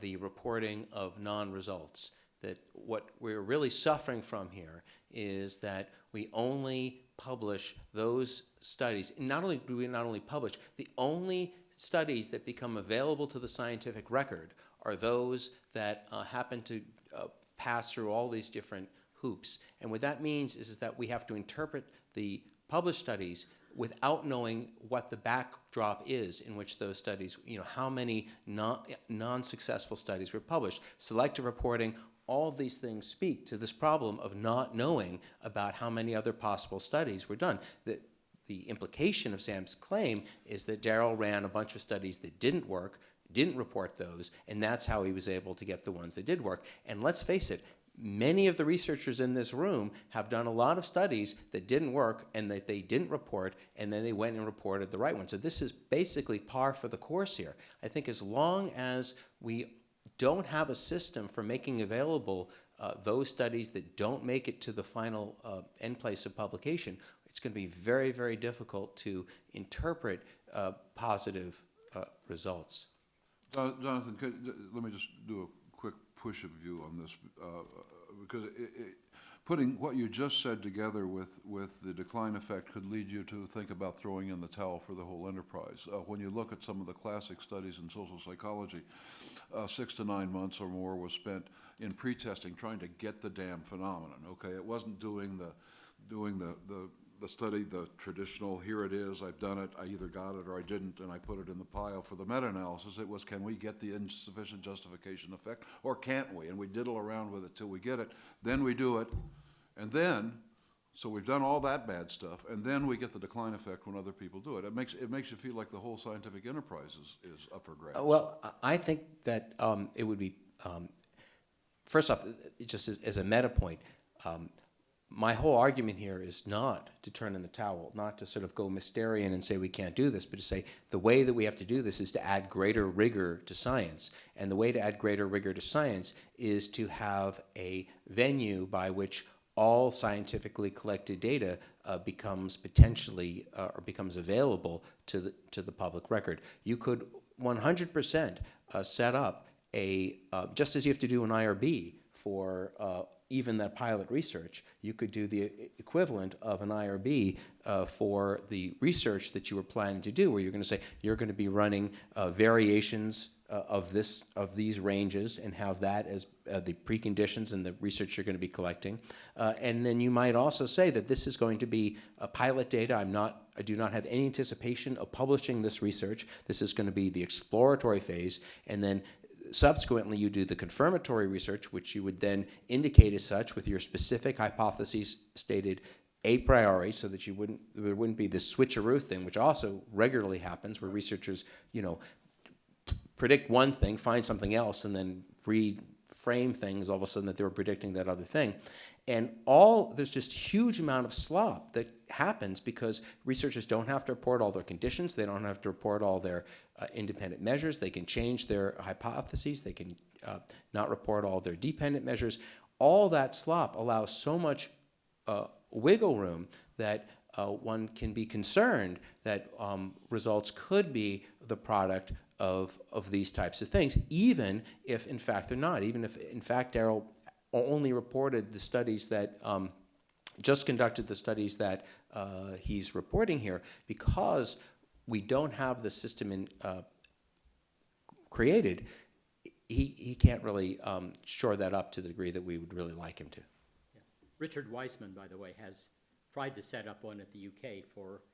the reporting of non-results. That what we're really suffering from here is that we only publish those studies. Not only do we not only publish, the only studies that become available to the scientific record are those that happen to pass through all these different hoops. And what that means is that we have to interpret the published studies without knowing what the backdrop is in which those studies, how many non-successful studies were published. Selective reporting, all of these things speak to this problem of not knowing about how many other possible studies were done. The implication of Sam's claim is that Daryl ran a bunch of studies that didn't work, didn't report those, and that's how he was able to get the ones that did work. And let's face it, many of the researchers in this room have done a lot of studies that didn't work and that they didn't report, and then they went and reported the right one. So this is basically par for the course here. I think as long as we don't have a system for making available those studies that don't make it to the final end place of publication, it's going to be very, very difficult to interpret positive results.
Jonathan, let me just do a quick push of you on this, because putting what you just said together with the decline effect could lead you to think about throwing in the towel for the whole enterprise. When you look at some of the classic studies in social psychology, 6 to 9 months or more was spent in pre-testing trying to get the damn phenomenon. Okay, it wasn't doing the study, the traditional, here it is, I've done it, I either got it or I didn't, and I put it in the pile for the meta-analysis. It was, can we get the insufficient justification effect, or can't we? And we diddle around with it till we get it, then we do it, and then, so we've done all that bad stuff, and then we get the decline effect when other people do it. It makes you feel like the whole scientific enterprise is up for grabs.
Well, I think that it would be, first off, just as a meta point, my whole argument here is not to turn in the towel, not to sort of go Mysterian and say we can't do this, but to say the way that we have to do this is to add greater rigor to science. And the way to add greater rigor to science is to have a venue by which all scientifically collected data becomes potentially or becomes available to the public record. You could 100% set up just as you have to do an IRB for even that pilot research, you could do the equivalent of an IRB for the research that you were planning to do, where you're going to say you're going to be running variations of these ranges and have that as the preconditions and the research you're going to be collecting. And then you might also say that this is going to be pilot data. I do not have any anticipation of publishing this research. This is going to be the exploratory phase, and then subsequently, you do the confirmatory research, which you would then indicate as such with your specific hypotheses stated a priori, so that there wouldn't be this switcheroo thing, which also regularly happens, where researchers, predict one thing, find something else, and then read
frame things, all of a sudden that they were predicting that other thing. And there's just huge amount of slop that happens because researchers don't have to report all their conditions. They don't have to report all their independent measures. They can change their hypotheses. They can not report all their dependent measures. All that slop allows so much wiggle room that one can be concerned that results could be the product of these types of things, even if in fact they're not. Even if in fact Daryl only reported the studies that just conducted the studies that he's reporting here, because we don't have the system created. He can't really shore that up to the degree that we would really like him to.
Yeah. Richard Weissman, by the way, has tried to set up one at the UK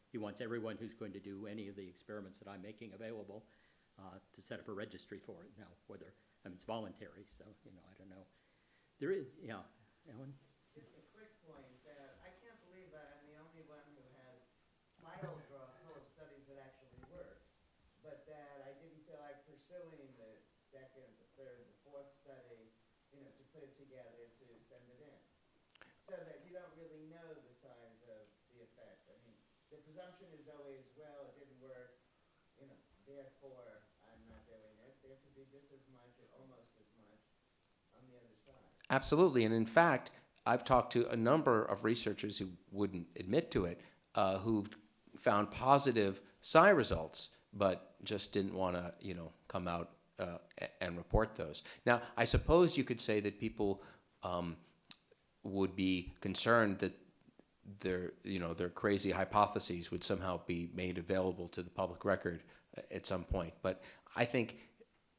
he wants everyone who's going to do any of the experiments that I'm making available to set up a registry for it. Now, it's voluntary, so, I don't know. There is, yeah, Ellen?
Just a quick point. I can't believe that I'm the only one who has files full of studies that actually work, but that I didn't feel like pursuing the second, the third, the fourth study, to put it together to send it in. So that you don't really know the size of the effect. I mean, the presumption is always, well, it didn't work, therefore I'm not doing it. There could be just as much or almost as much on the other side.
Absolutely, and in fact, I've talked to a number of researchers who wouldn't admit to it, who've found positive Psi results, but just didn't want to, come out and report those. Now, I suppose you could say that people would be concerned that their crazy hypotheses would somehow be made available to the public record at some point. But I think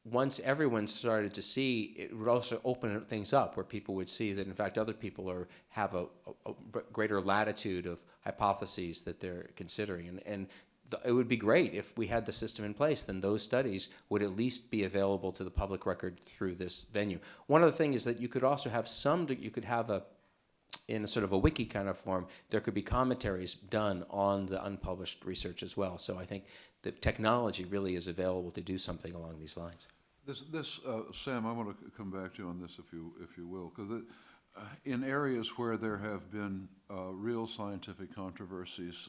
once everyone started to see, it would also open things up where people would see that in fact other people have a greater latitude of hypotheses that they're considering. And it would be great if we had the system in place, then those studies would at least be available to the public record through this venue. One other thing is that you could also have in a sort of a wiki kind of form, there could be commentaries done on the unpublished research as well. So I think the technology really is available to do something along these lines.
Sam, I want to come back to you on this, if you will, because in areas where there have been real scientific controversies,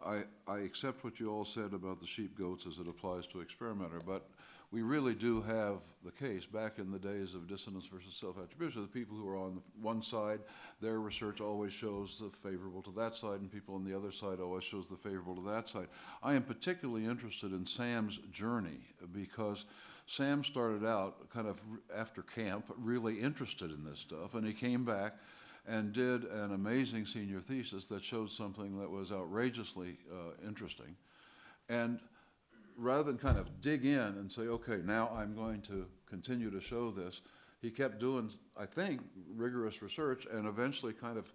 I accept what you all said about the sheep goats as it applies to experimenter, but we really do have the case back in the days of dissonance versus self-attribution. The people who are on one side, their research always shows the favorable to that side, and people on the other side always shows the favorable to that side. I am particularly interested in Sam's journey because Sam started out kind of after camp really interested in this stuff, and he came back and did an amazing senior thesis that showed something that was outrageously interesting. And rather than kind of dig in and say, okay, now I'm going to continue to show this, he kept doing, I think, rigorous research and eventually kind of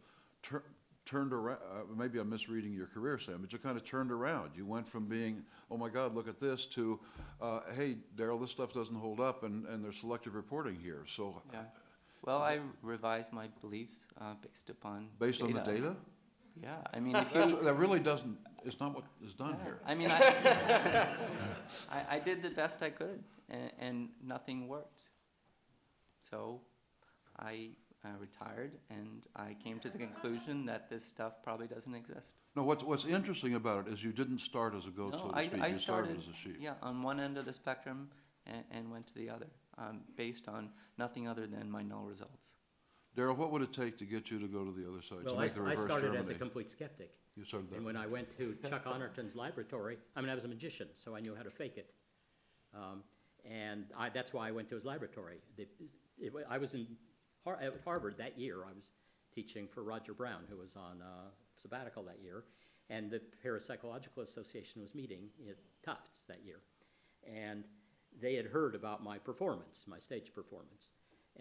turned around. Maybe I'm misreading your career, Sam, but you kind of turned around. You went from being, oh my God, look at this, to, hey, Daryl, this stuff doesn't hold up, and there's selective reporting here. So,
Yeah. Well, I revised my beliefs based upon
based on the data?
Yeah, I mean, if you...
That really doesn't, it's not what is done here.
I mean, I did the best I could, and nothing worked. So I retired, and I came to the conclusion that this stuff probably doesn't exist.
No, what's interesting about it is you didn't start as a goat, so to speak. You started as a sheep.
Yeah, on one end of the spectrum and went to the other, based on nothing other than my null results.
Daryl, what would it take to get you to go to the other side,
Well,
to make the
I
reverse
started
Germany?
as a complete skeptic.
You started that.
And when I went to Chuck Honorton's laboratory, I was a magician, so I knew how to fake it. That's why I went to his laboratory. I was at Harvard that year. I was teaching for Roger Brown, who was on sabbatical that year, and the Parapsychological Association was meeting at Tufts that year. And they had heard about my performance, my stage performance,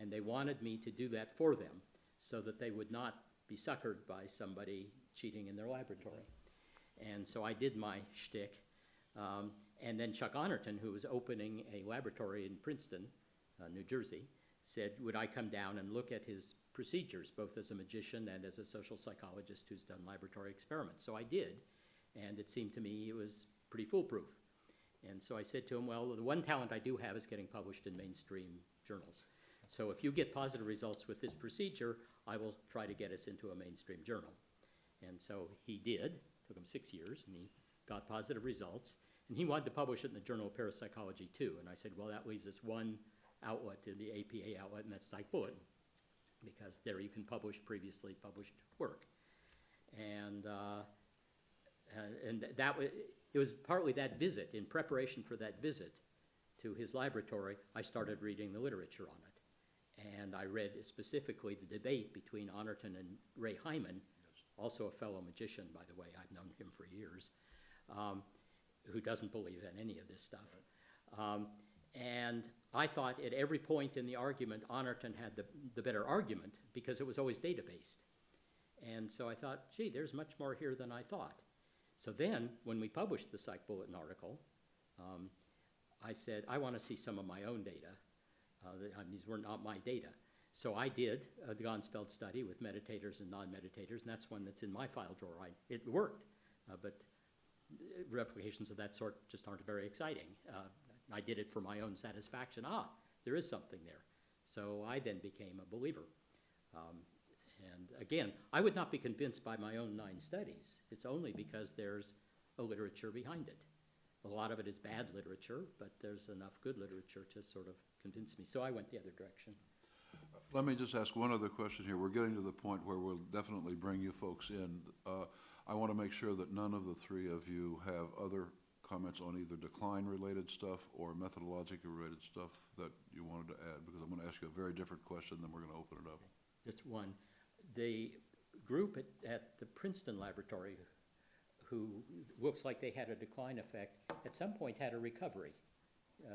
and they wanted me to do that for them so that they would not be suckered by somebody cheating in their laboratory. And so I did my shtick. And then Chuck Honorton, who was opening a laboratory in Princeton, New Jersey, said, would I come down and look at his procedures, both as a magician and as a social psychologist who's done laboratory experiments. So I did, and it seemed to me it was pretty foolproof. And so I said to him, well, the one talent I do have is getting published in mainstream journals. So if you get positive results with this procedure, I will try to get us into a mainstream journal. And so he did. Took him 6 years, and he got positive results. And he wanted to publish it in the Journal of Parapsychology too. And I said, well, that leaves us one outlet in the APA outlet, and that's Psych Bulletin, because there you can publish previously published work. And it was partly that visit. In preparation for that visit to his laboratory, I started reading the literature on it. And I read specifically the debate between Honorton and Ray Hyman, also a fellow magician, by the way. I've known him for years, who doesn't believe in any of this stuff. And I thought at every point in the argument, Honorton had the better argument because it was always data-based. And so I thought, gee, there's much more here than I thought. So then, when we published the Psych Bulletin article, I said, I want to see some of my own data. These were not my data. So I did the Gonsfeld study with meditators and non-meditators, and that's one that's in my file drawer. It worked, but replications of that sort just aren't very exciting. I did it for my own satisfaction. There is something there. So I then became a believer. And again, I would not be convinced by my own 9 studies. It's only because there's a literature behind it. A lot of it is bad literature, but there's enough good literature to sort of convince me. So I went the other direction.
Let me just ask one other question here. We're getting to the point where we'll definitely bring you folks in. I want to make sure that none of the 3 of you have other comments on either decline-related stuff or methodological-related stuff that you wanted to add, because I'm going to ask you a very different question, then we're going to open it up.
Just one. The group at the Princeton laboratory who looks like they had a decline effect, at some point had a recovery.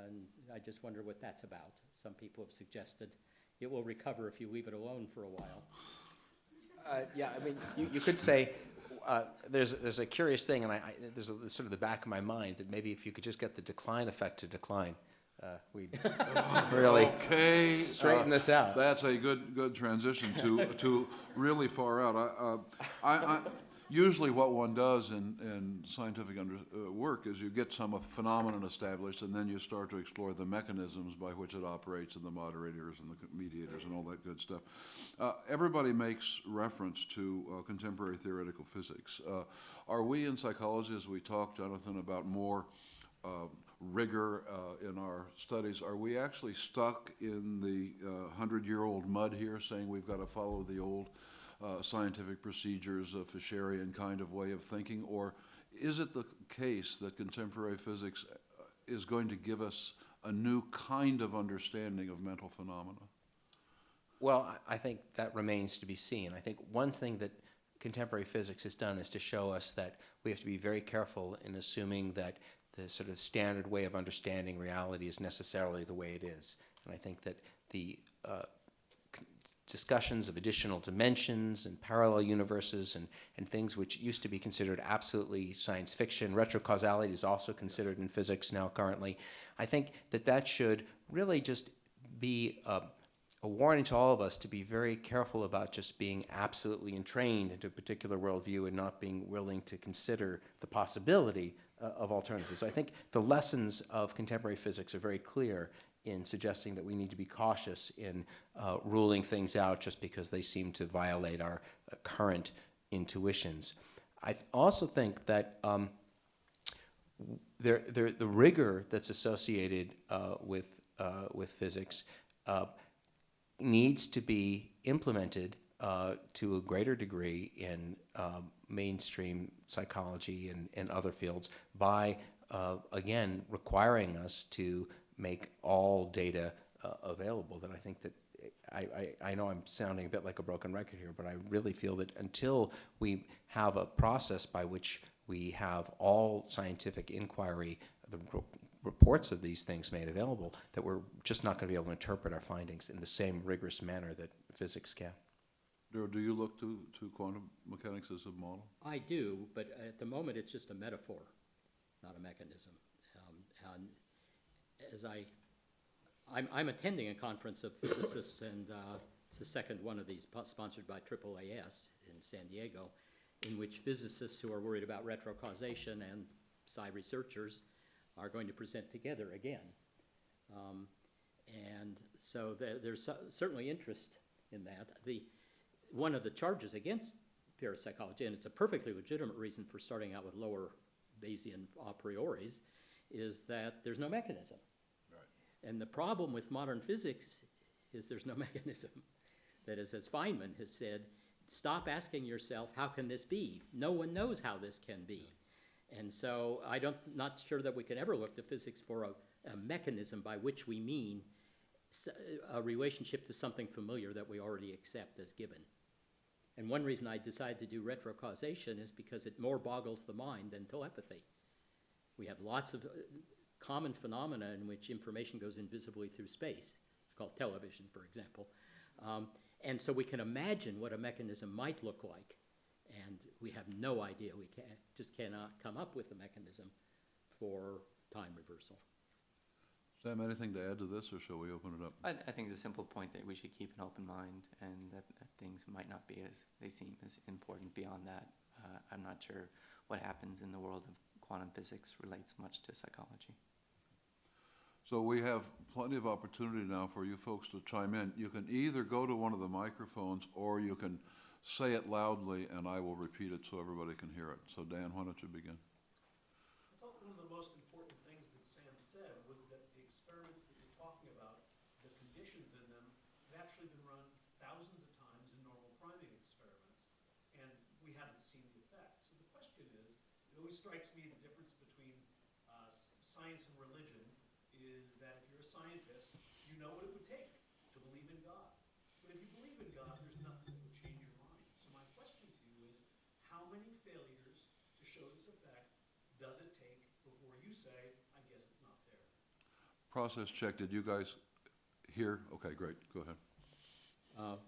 And I just wonder what that's about. Some people have suggested it will recover if you leave it alone for a while.
Yeah, I mean, you could say there's a curious thing, and there's sort of the back of my mind that maybe if you could just get the decline effect to decline, we'd really straighten this out.
That's a good transition to really far out. Usually what one does in scientific work is you get some phenomenon established, and then you start to explore the mechanisms by which it operates, and the moderators and the mediators and all that good stuff. Everybody makes reference to contemporary theoretical physics. Are we in psychology, as we talk, Jonathan, about more rigor in our studies, are we actually stuck in the 100-year-old mud here, saying we've got to follow the old scientific procedures, a Fisherian kind of way of thinking, or is it the case that contemporary physics is going to give us a new kind of understanding of mental phenomena?
Well, I think that remains to be seen. I think one thing that contemporary physics has done is to show us that we have to be very careful in assuming that the sort of standard way of understanding reality is necessarily the way it is. And I think that the discussions of additional dimensions and parallel universes and things which used to be considered absolutely science fiction, retrocausality is also considered in physics now currently. I think that should really just be a warning to all of us to be very careful about just being absolutely entrained into a particular worldview and not being willing to consider the possibility of alternatives. I think the lessons of contemporary physics are very clear in suggesting that we need to be cautious in ruling things out just because they seem to violate our current intuitions. I also think that the rigor that's associated with physics needs to be implemented to a greater degree in mainstream psychology and other fields by, again, requiring us to make all data available. That I think that I know I'm sounding a bit like a broken record here, but I really feel that until we have a process by which we have all scientific inquiry, the reports of these things made available, that we're just not going to be able to interpret our findings in the same rigorous manner that physics can.
Daryl, do you look to quantum mechanics as a model?
I do, but at the moment it's just a metaphor, not a mechanism. And as I'm attending a conference of physicists, and it's the second one of these sponsored by AAAS in San Diego, in which physicists who are worried about retrocausation and Psi researchers are going to present together again. And so there's certainly interest in that. One of the charges against parapsychology, and it's a perfectly legitimate reason for starting out with lower Bayesian a prioris, is that there's no mechanism. Right. And the problem with modern physics is there's no mechanism. That is, as Feynman has said, stop asking yourself, how can this be? No one knows how this can be. And so not sure that we can ever look to physics for a mechanism by which we mean a relationship to something familiar that we already accept as given. And one reason I decided to do retrocausation is because it more boggles the mind than telepathy. We have lots of common phenomena in which information goes invisibly through space. It's called television, for example. And so we can imagine what a mechanism might look like, and we have no idea. We just cannot come up with a mechanism for time reversal.
Sam, anything to add to this, or shall we open it up?
I think the simple point that we should keep an open mind, and that things might not be as they seem as important beyond that. I'm not sure what happens in the world of quantum physics relates much to psychology.
So we have plenty of opportunity now for you folks to chime in. You can either go to one of the microphones, or you can say it loudly, and I will repeat it so everybody can hear it. So Dan, why don't you begin?
I thought one of the most important things that Sam said was that the experiments that you're talking about, the conditions in them, have actually been run thousands of times in normal priming experiments, and we haven't seen the effect. So the question is, it always strikes me the difference between science and religion is that if you're a scientist, you know what it would take to believe in God. But if you believe in God, there's nothing that would change your mind. So my question to you is, how many failures to show this effect does it take before you say, I guess it's not there?
Process check. Did you guys hear? Okay, great. Go ahead.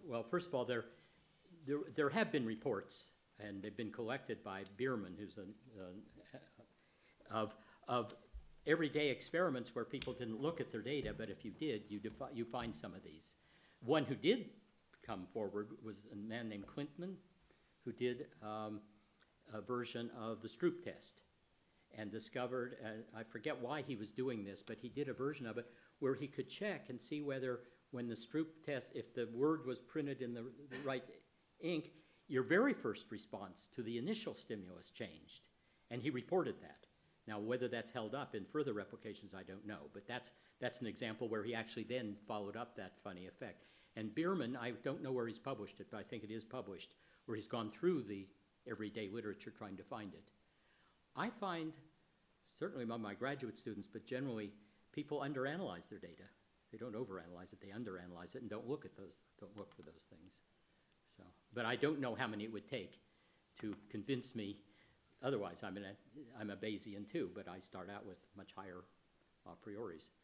Well, first of all, there have been reports, and they've been collected by Bierman, who's of everyday experiments where people didn't look at their data, but if you did, you find some of these. One who did come forward was a man named Clintman, who did a version of the Stroop test and discovered, I forget why he was doing this, but he did a version of it where he could check and see whether when the Stroop test, if the word was printed in the right ink, your very first response to the initial stimulus changed. And he reported that. Now, whether that's held up in further replications, I don't know. But that's an example where he actually then followed up that funny effect. And Bierman, I don't know where he's published it, but I think it is published, where he's gone through the everyday literature trying to find it. I find, certainly among my graduate students, but generally, people underanalyze their data. They don't overanalyze it, they underanalyze it and don't look for those things. So, but I don't know how many it would take to convince me. Otherwise, I'm a Bayesian too, but I start out with much higher a prioris.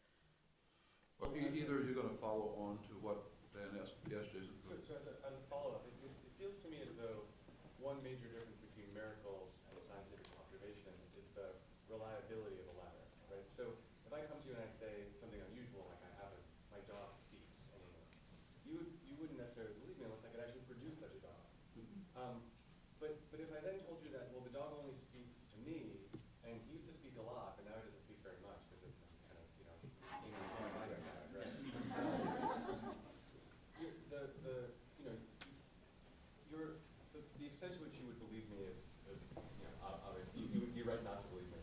Well, either you're going to follow on to what Dan asked. Yes, Jason.
So as a follow-up, it feels to me as though one major difference between miracles and scientific observation is the reliability of the latter, right? So if I come to you and I say something unusual, like my dog speaks anymore, you wouldn't necessarily believe me unless I could actually produce such a dog. But if I then told you that, well, the dog only speaks to me, and he used to speak a lot, but now he doesn't speak very much because it's kind of, being on the mind right now, right? The extent to which you would believe me is obvious. You would be right not to believe me.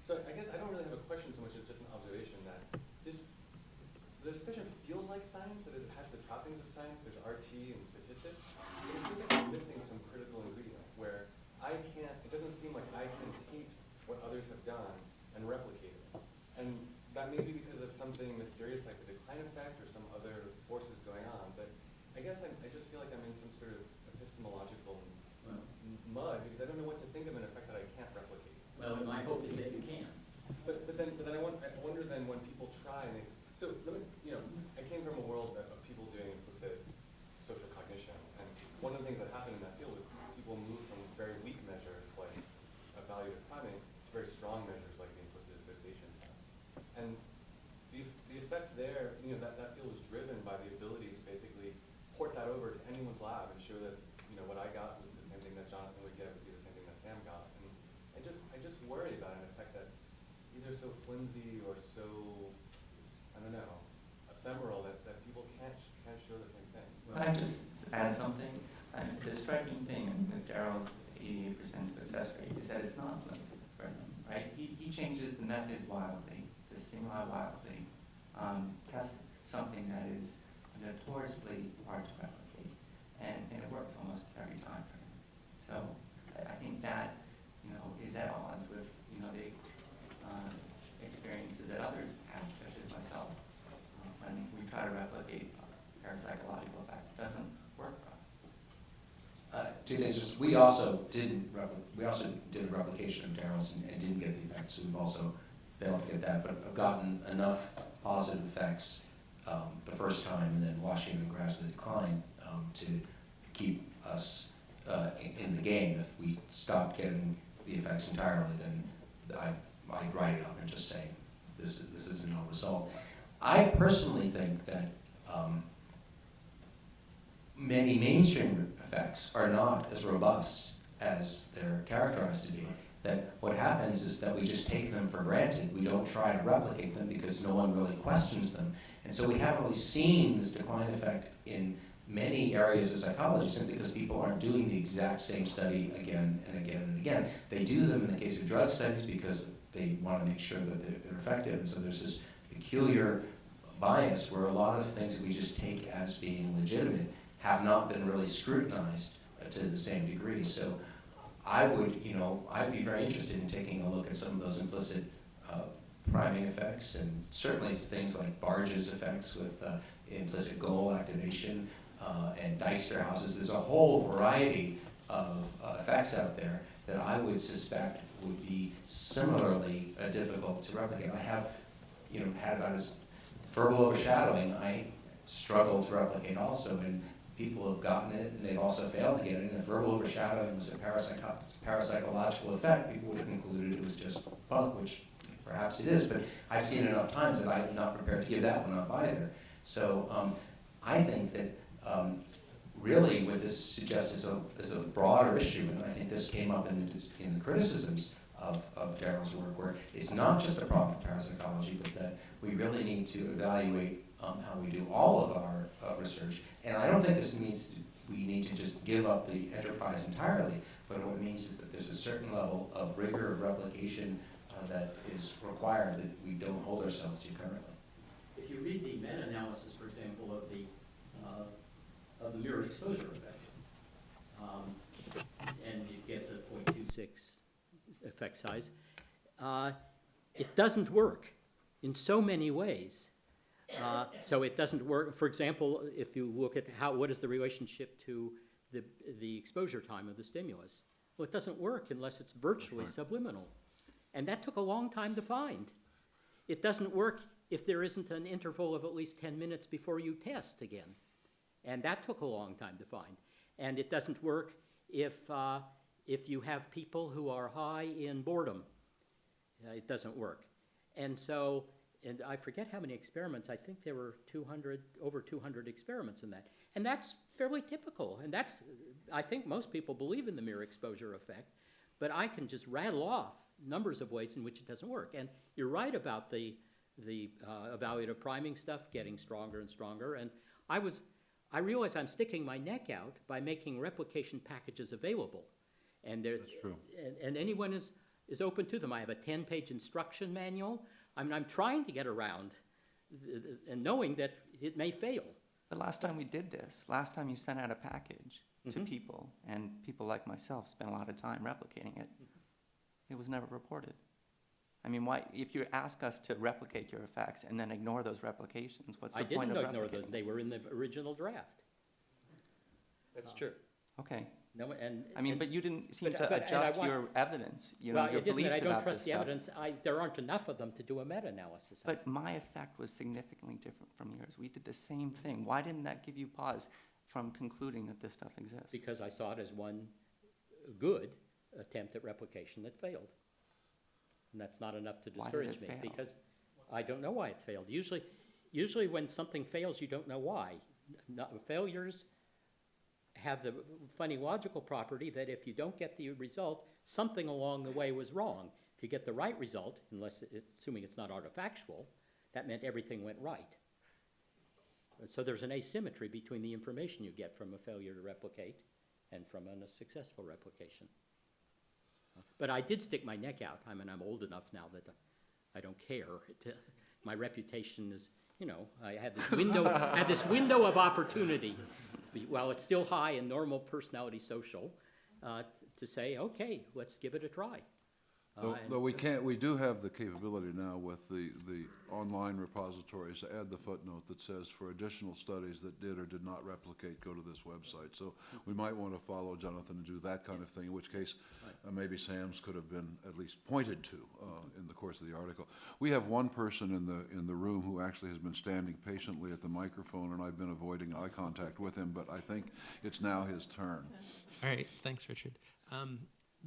So I guess I don't really have a question so much as just an observation that the discussion feels like science, that it has the trappings of science. There's RT and statistics, but it feels like I'm missing some critical ingredient where it doesn't seem like I can take what others have done and replicate it. And that may be because of something mysterious like the decline effect or some other forces going on, but I guess I just feel like I'm in some sort of epistemological mud because I don't know what to think of an effect that I can't replicate.
Well, my hope is that you can.
But then I wonder then when people try and I came from a world of people doing implicit social cognition, and one of the things that happened in that field was people moved from very weak measures like evaluative priming to very strong measures like the implicit association test. And the effects there, that field was driven by the ability to basically port that over to anyone's lab and show that what I got was the same thing that Jonathan would get, would be the same thing that Sam got. And I just worry about an effect that's either so flimsy flimsy or so, I don't know, ephemeral that people can't show the same thing.
Can I just add something? The striking thing with Daryl's 88% success rate is that it's not flimsy for him, right? He changes the methods wildly, the stimuli wildly, tests something that is notoriously hard to replicate, and it works almost every time for him. So I think that, is at odds with, the experiences that others have, such as myself. When we try to replicate parapsychological effects, it doesn't work for us.
Two things. We also did a replication of Daryl's and didn't get the effects. So we've also failed to get that, but I've gotten enough positive effects the first time, and then watching them gradually decline to keep us in the game. If we stopped getting the effects entirely, then I'd write it up and just say this is a no result. I personally think that many mainstream effects are not as robust as they're characterized to be. That what happens is that we just take them for granted. We don't try to replicate them because no one really questions them. And so we haven't really seen this decline effect in many areas of psychology simply because people aren't doing the exact same study again and again and again. They do them in the case of drug studies because they want to make sure that they're effective. And so there's this peculiar bias where a lot of things that we just take as being legitimate have not been really scrutinized to the same degree. So I would, I'd be very interested in taking a look at some of those implicit priming effects, and certainly things like Barge's effects with implicit goal activation and Dijkstra houses. There's a whole variety of effects out there that I would suspect would be similarly difficult to replicate. I have, had about as verbal overshadowing. I struggle to replicate also, and people have gotten it, and they've also failed to get it. And if verbal overshadowing was a parapsychological effect, people would have concluded it was just bunk, which perhaps it is, but I've seen it enough times that I'm not prepared to give that one up either. So I think that really what this suggests is a broader issue, and I think this came up in the criticisms of Daryl's work, where it's not just a problem for parapsychology, but that we really need to evaluate how we do all of our research. And I don't think we need to just give up the enterprise entirely, but what it means is that there's a certain level of rigor of replication that is required that we don't hold ourselves to currently.
If you read the meta-analysis, for example, of the mirrored exposure effect, and it gets a 0.26 effect size, it doesn't work in so many ways. So it doesn't work. For example, if you look at what is the relationship to the exposure time of the stimulus? Well, it doesn't work unless it's virtually subliminal. And that took a long time to find. It doesn't work if there isn't an interval of at least 10 minutes before you test again. And that took a long time to find. And it doesn't work if you have people who are high in boredom. It doesn't work. And so, and I forget how many experiments, I think there were over 200 experiments in that. And that's fairly typical. And I think most people believe in the mirror exposure effect, but I can just rattle off numbers of ways in which it doesn't work. And you're right about the evaluative priming stuff getting stronger and stronger. And I realize I'm sticking my neck out by making replication packages available. And that's true. And anyone is open to them. I have a 10-page instruction manual. I'm trying to get around and knowing that it may fail.
But last time we did this, last time you sent out a package to people, and people like myself spent a lot of time replicating it, it was never reported. I mean, why? If you ask us to replicate your effects and then ignore those replications, what's the point of replicating?
I didn't ignore them. They were in the original draft.
That's true.
Okay.
No,
but you didn't seem to adjust your evidence, your
it isn't
beliefs
that I don't
about
trust
this
the
stuff.
evidence. There aren't enough of them to do a meta-analysis.
But my effect was significantly different from yours. We did the same thing. Why didn't that give you pause from concluding that this stuff exists?
Because I saw it as one good attempt at replication that failed. And that's not enough to discourage me, because I don't know why it failed. Usually when something fails, you don't know why. Failures have the funny logical property that if you don't get the result, something along the way was wrong. If you get the right result, assuming it's not artifactual, that meant everything went right. So there's an asymmetry between the information you get from a failure to replicate and from a successful replication. But I did stick my neck out. I mean, I'm old enough now that I don't care. My reputation is, I had this window of opportunity, while it's still high in normal personality social, to say, okay, let's give it a try.
Though we do have the capability now with the online repositories to add the footnote that says for additional studies that did or did not replicate, go to this website. So we might want to follow Jonathan and do that kind of thing, in which case maybe Sam's could have been at least pointed to in the course of the article. We have one person in the room who actually has been standing patiently at the microphone, and I've been avoiding eye contact with him, but I think it's now his turn.
All right, thanks, Richard.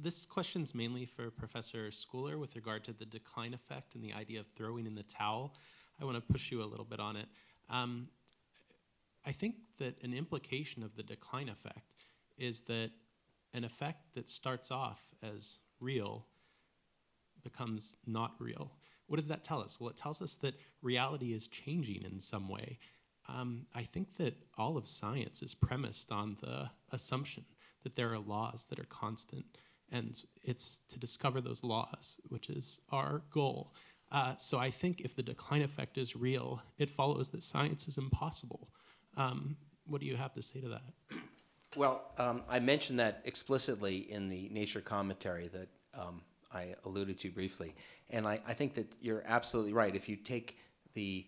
This question's mainly for Professor Schooler with regard to the decline effect and the idea of throwing in the towel. I want to push you a little bit on it. I think that an implication of the decline effect is that an effect that starts off as real becomes not real. What does that tell us? Well, it tells us that reality is changing in some way. I think that all of science is premised on the assumption that there are laws that are constant, and it's to discover those laws, which is our goal. So I think if the decline effect is real, it follows that science is impossible. What do you have to say to that?
Well, I mentioned that explicitly in the Nature commentary that I alluded to briefly, and I think that you're absolutely right. If you take the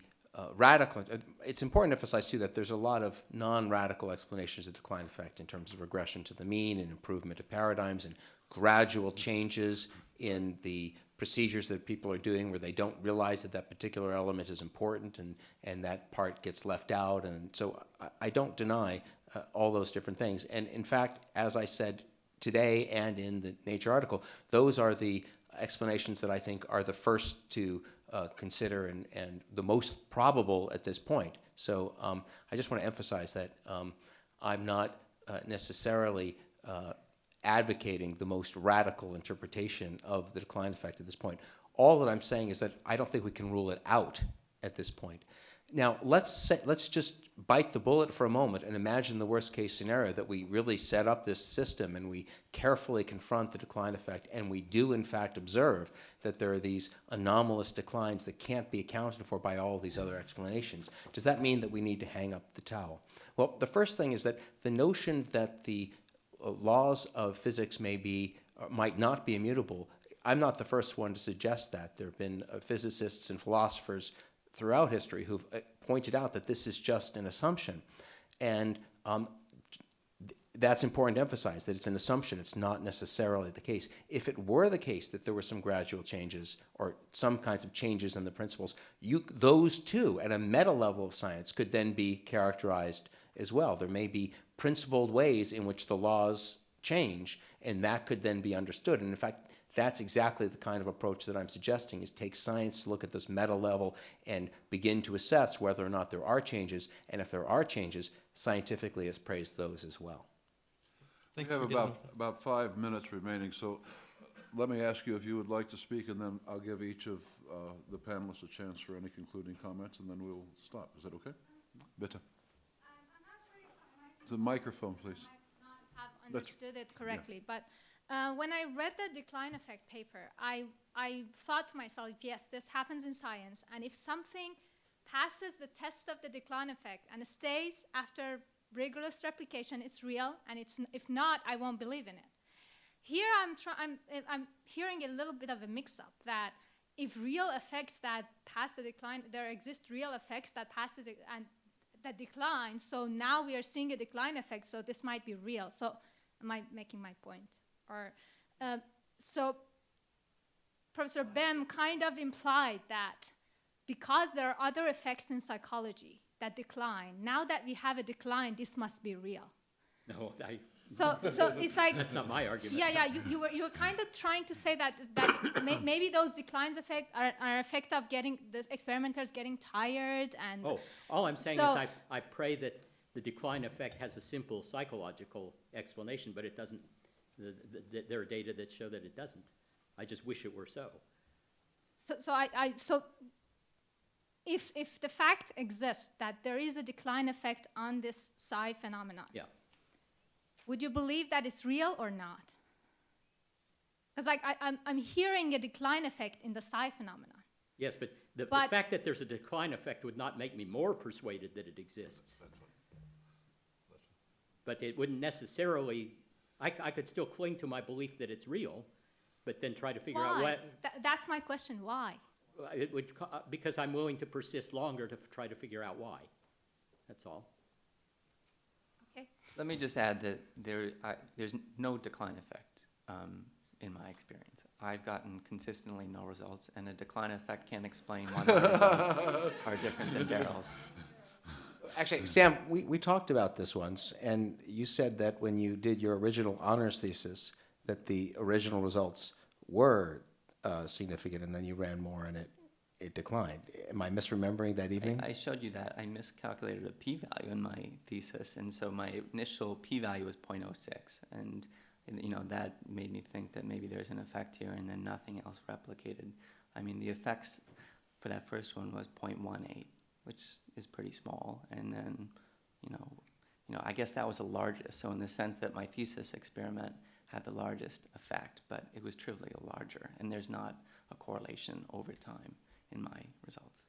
radical, it's important to emphasize too that there's a lot of non-radical explanations of decline effect in terms of regression to the mean and improvement of paradigms and gradual changes in the procedures that people are doing where they don't realize that that particular element is important and that part gets left out. And so I don't deny all those different things. And in fact, as I said today and in the Nature article, those are the explanations that I think are the first to consider and the most probable at this point. So I just want to emphasize that I'm not necessarily advocating the most radical interpretation of the decline effect at this point. All that I'm saying is that I don't think we can rule it out at this point. Now, let's just bite the bullet for a moment and imagine the worst case scenario, that we really set up this system and we carefully confront the decline effect, and we do in fact observe that there are these anomalous declines that can't be accounted for by all of these other explanations. Does that mean that we need to hang up the towel? Well, the first thing is that the notion that the laws of physics might not be immutable, I'm not the first one to suggest that. There have been physicists and philosophers throughout history who've pointed out that this is just an assumption. And that's important to emphasize, that it's an assumption. It's not necessarily the case. If it were the case that there were some gradual changes or some kinds of changes in the principles, those too, at a meta level of science, could then be characterized as well. There may be principled ways in which the laws change, and that could then be understood. And in fact, that's exactly the kind of approach that I'm suggesting, is take science to look at this meta level and begin to assess whether or not there are changes, and if there are changes, scientifically appraise those as well.
We have about 5 minutes remaining, so let me ask you if you would like to speak, and then I'll give each of the panelists a chance for any concluding comments, and then we'll stop. Is that okay? Bitte.
I'm not sure if I might
The microphone, please.
not have understood it correctly, but when I read the decline effect paper, I thought to myself, yes, this happens in science, and if something passes the test of the decline effect and stays after rigorous replication, it's real, and if not, I won't believe in it. Here I'm hearing a little bit of a mix-up, that if real effects that pass the decline, there exist real effects that pass and that decline, so now we are seeing a decline effect, so this might be real. So am I making my point? Or so Professor Bem kind of implied that because there are other effects in psychology that decline, now that we have a decline, this must be real.
No,
So it's like
that's not my argument.
Yeah. You were kind of trying to say that maybe those declines effect are effect of getting the experimenters getting tired and.
Oh, all I'm saying is I pray that the decline effect has a simple psychological explanation, but it doesn't. There are data that show that it doesn't. I just wish it were so.
So if the fact exists that there is a decline effect on this psi phenomenon,
Yeah.
would you believe that it's real or not? Because like I'm hearing a decline effect in the psi phenomenon.
Yes, but the
But-
fact that there's a decline effect would not make me more persuaded that it exists. But it wouldn't necessarily, I could still cling to my belief that it's real, but then try to figure out
Why?
what,
That's my question. Why?
it would, because I'm willing to persist longer to try to figure out why. That's all.
Okay.
Let me just add that there's no decline effect in my experience. I've gotten consistently no results, and a decline effect can't explain why my results are different than Daryl's.
Actually, Sam, we talked about this once, and you said that when you did your original honors thesis, that the original results were significant, and then you ran more, and it declined. Am I misremembering that evening?
I showed you that. I miscalculated a p-value in my thesis, and so my initial p-value was 0.06, and that made me think that maybe there's an effect here, and then nothing else replicated. I mean, the effects for that first one was 0.18, which is pretty small, and then, I guess that was the largest. So in the sense that my thesis experiment had the largest effect, but it was trivially larger, and there's not a correlation over time in my results.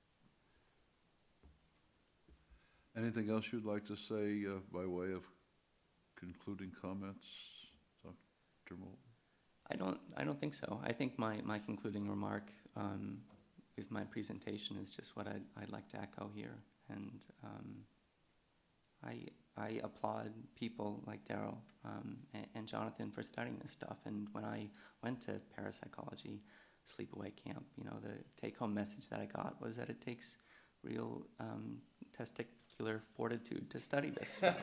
Anything else you'd like to say by way of concluding comments, Dr. Moulton?
I don't think so. I think my concluding remark with my presentation is just what I'd like to echo here, and I applaud people like Daryl and Jonathan for studying this stuff. And when I went to parapsychology sleepaway camp, the take-home message that I got was that it takes real testicular fortitude to study this stuff,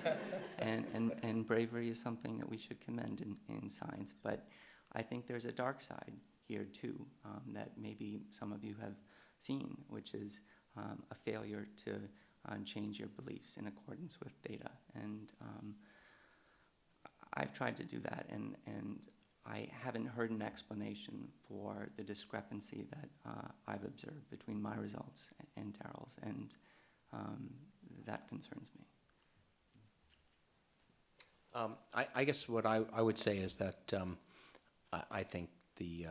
and bravery is something that we should commend in science. But I think there's a dark side here too that maybe some of you have seen, which is a failure to change your beliefs in accordance with data. And I've tried to do that, and I haven't heard an explanation for the discrepancy that I've observed between my results and Daryl's, and that concerns me.
I guess what I would say is that I think the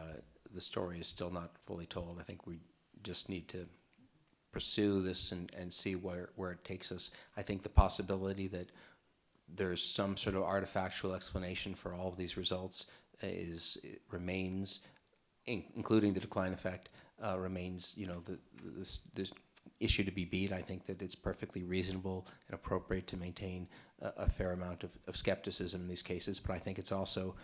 story is still not fully told. I think we just need to pursue this and see where it takes us. I think the possibility that there's some sort of artifactual explanation for all of these results remains, including the decline effect, remains, this issue to be beat. I think that it's perfectly reasonable and appropriate to maintain a fair amount of skepticism in these cases, but I think it's also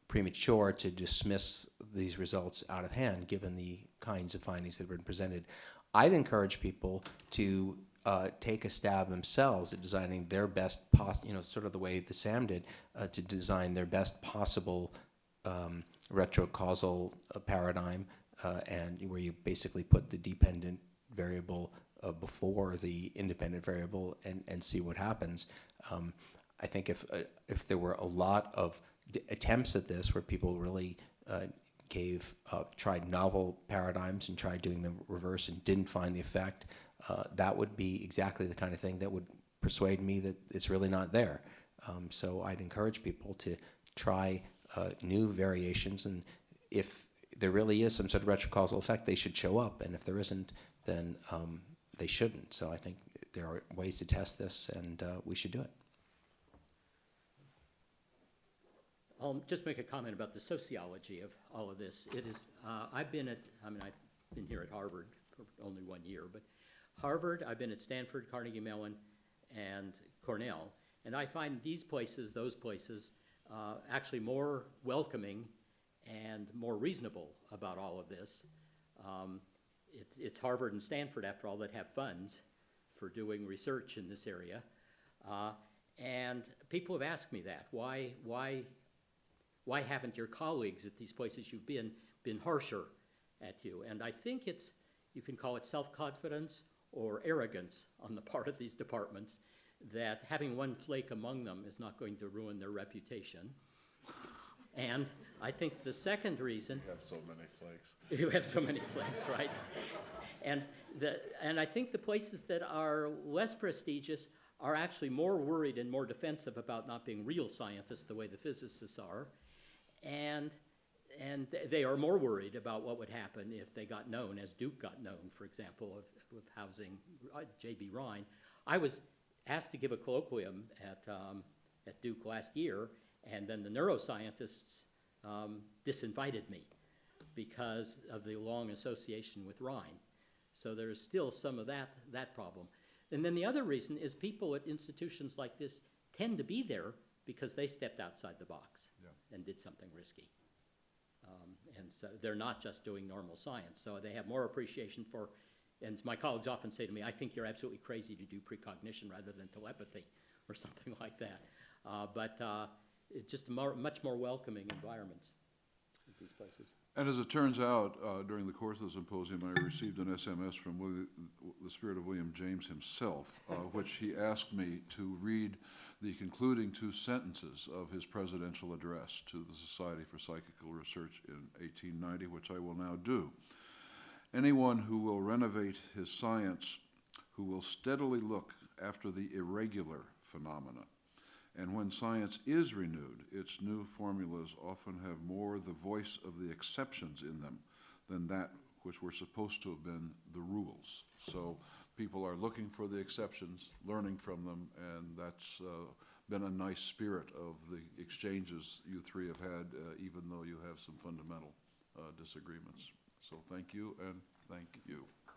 premature to dismiss these results out of hand, given the kinds of findings that have been presented. I'd encourage people to take a stab themselves at designing their best sort of the way the Sam did, to design their best possible retrocausal paradigm, and where you basically put the dependent variable before the independent variable and see what happens. I think if there were a lot of attempts at this where people really tried novel paradigms and tried doing the reverse and didn't find the effect, that would be exactly the kind of thing that would persuade me that it's really not there. So I'd encourage people to try new variations, and if there really is some sort of retrocausal effect, they should show up, and if there isn't, then they shouldn't. So I think there are ways to test this, and we should do it.
I'll just make a comment about the sociology of all of this. It is, I've been here at Harvard for only 1 year, but Harvard, I've been at Stanford, Carnegie Mellon, and Cornell, and I find these places, those places, actually more welcoming and more reasonable about all of this. It's Harvard and Stanford, after all, that have funds for doing research in this area, and people have asked me that. Why haven't your colleagues at these places you've been harsher at you? And I think you can call it self-confidence or arrogance on the part of these departments, that having one flake among them is not going to ruin their reputation. And I think the second reason
You have so many flakes.
you have so many flakes, right? And I think the places that are less prestigious are actually more worried and more defensive about not being real scientists the way the physicists are. And they are more worried about what would happen if they got known, as Duke got known, for example, with housing J.B. Rhine. I was asked to give a colloquium at Duke last year, and then the neuroscientists disinvited me because of the long association with Rhine. So there's still some of that problem. And then the other reason is people at institutions like this tend to be there because they stepped outside the box and did something risky. And so they're not just doing normal science. So they have more appreciation for, and my colleagues often say to me, I think you're absolutely crazy to do precognition rather than telepathy or something like that. But it's just much more welcoming environments at these places.
And as it turns out, during the course of the symposium, I received an SMS from the spirit of William James himself, which he asked me to read the concluding 2 sentences of his presidential address to the Society for Psychical Research in 1890, which I will now do. Anyone who will renovate his science, who will steadily look after the irregular phenomena, and when science is renewed, its new formulas often have more the voice of the exceptions in them than that which were supposed to have been the rules. So people are looking for the exceptions, learning from them, and that's been a nice spirit of the exchanges you 3 have had, even though you have some fundamental disagreements. So thank you, and thank you.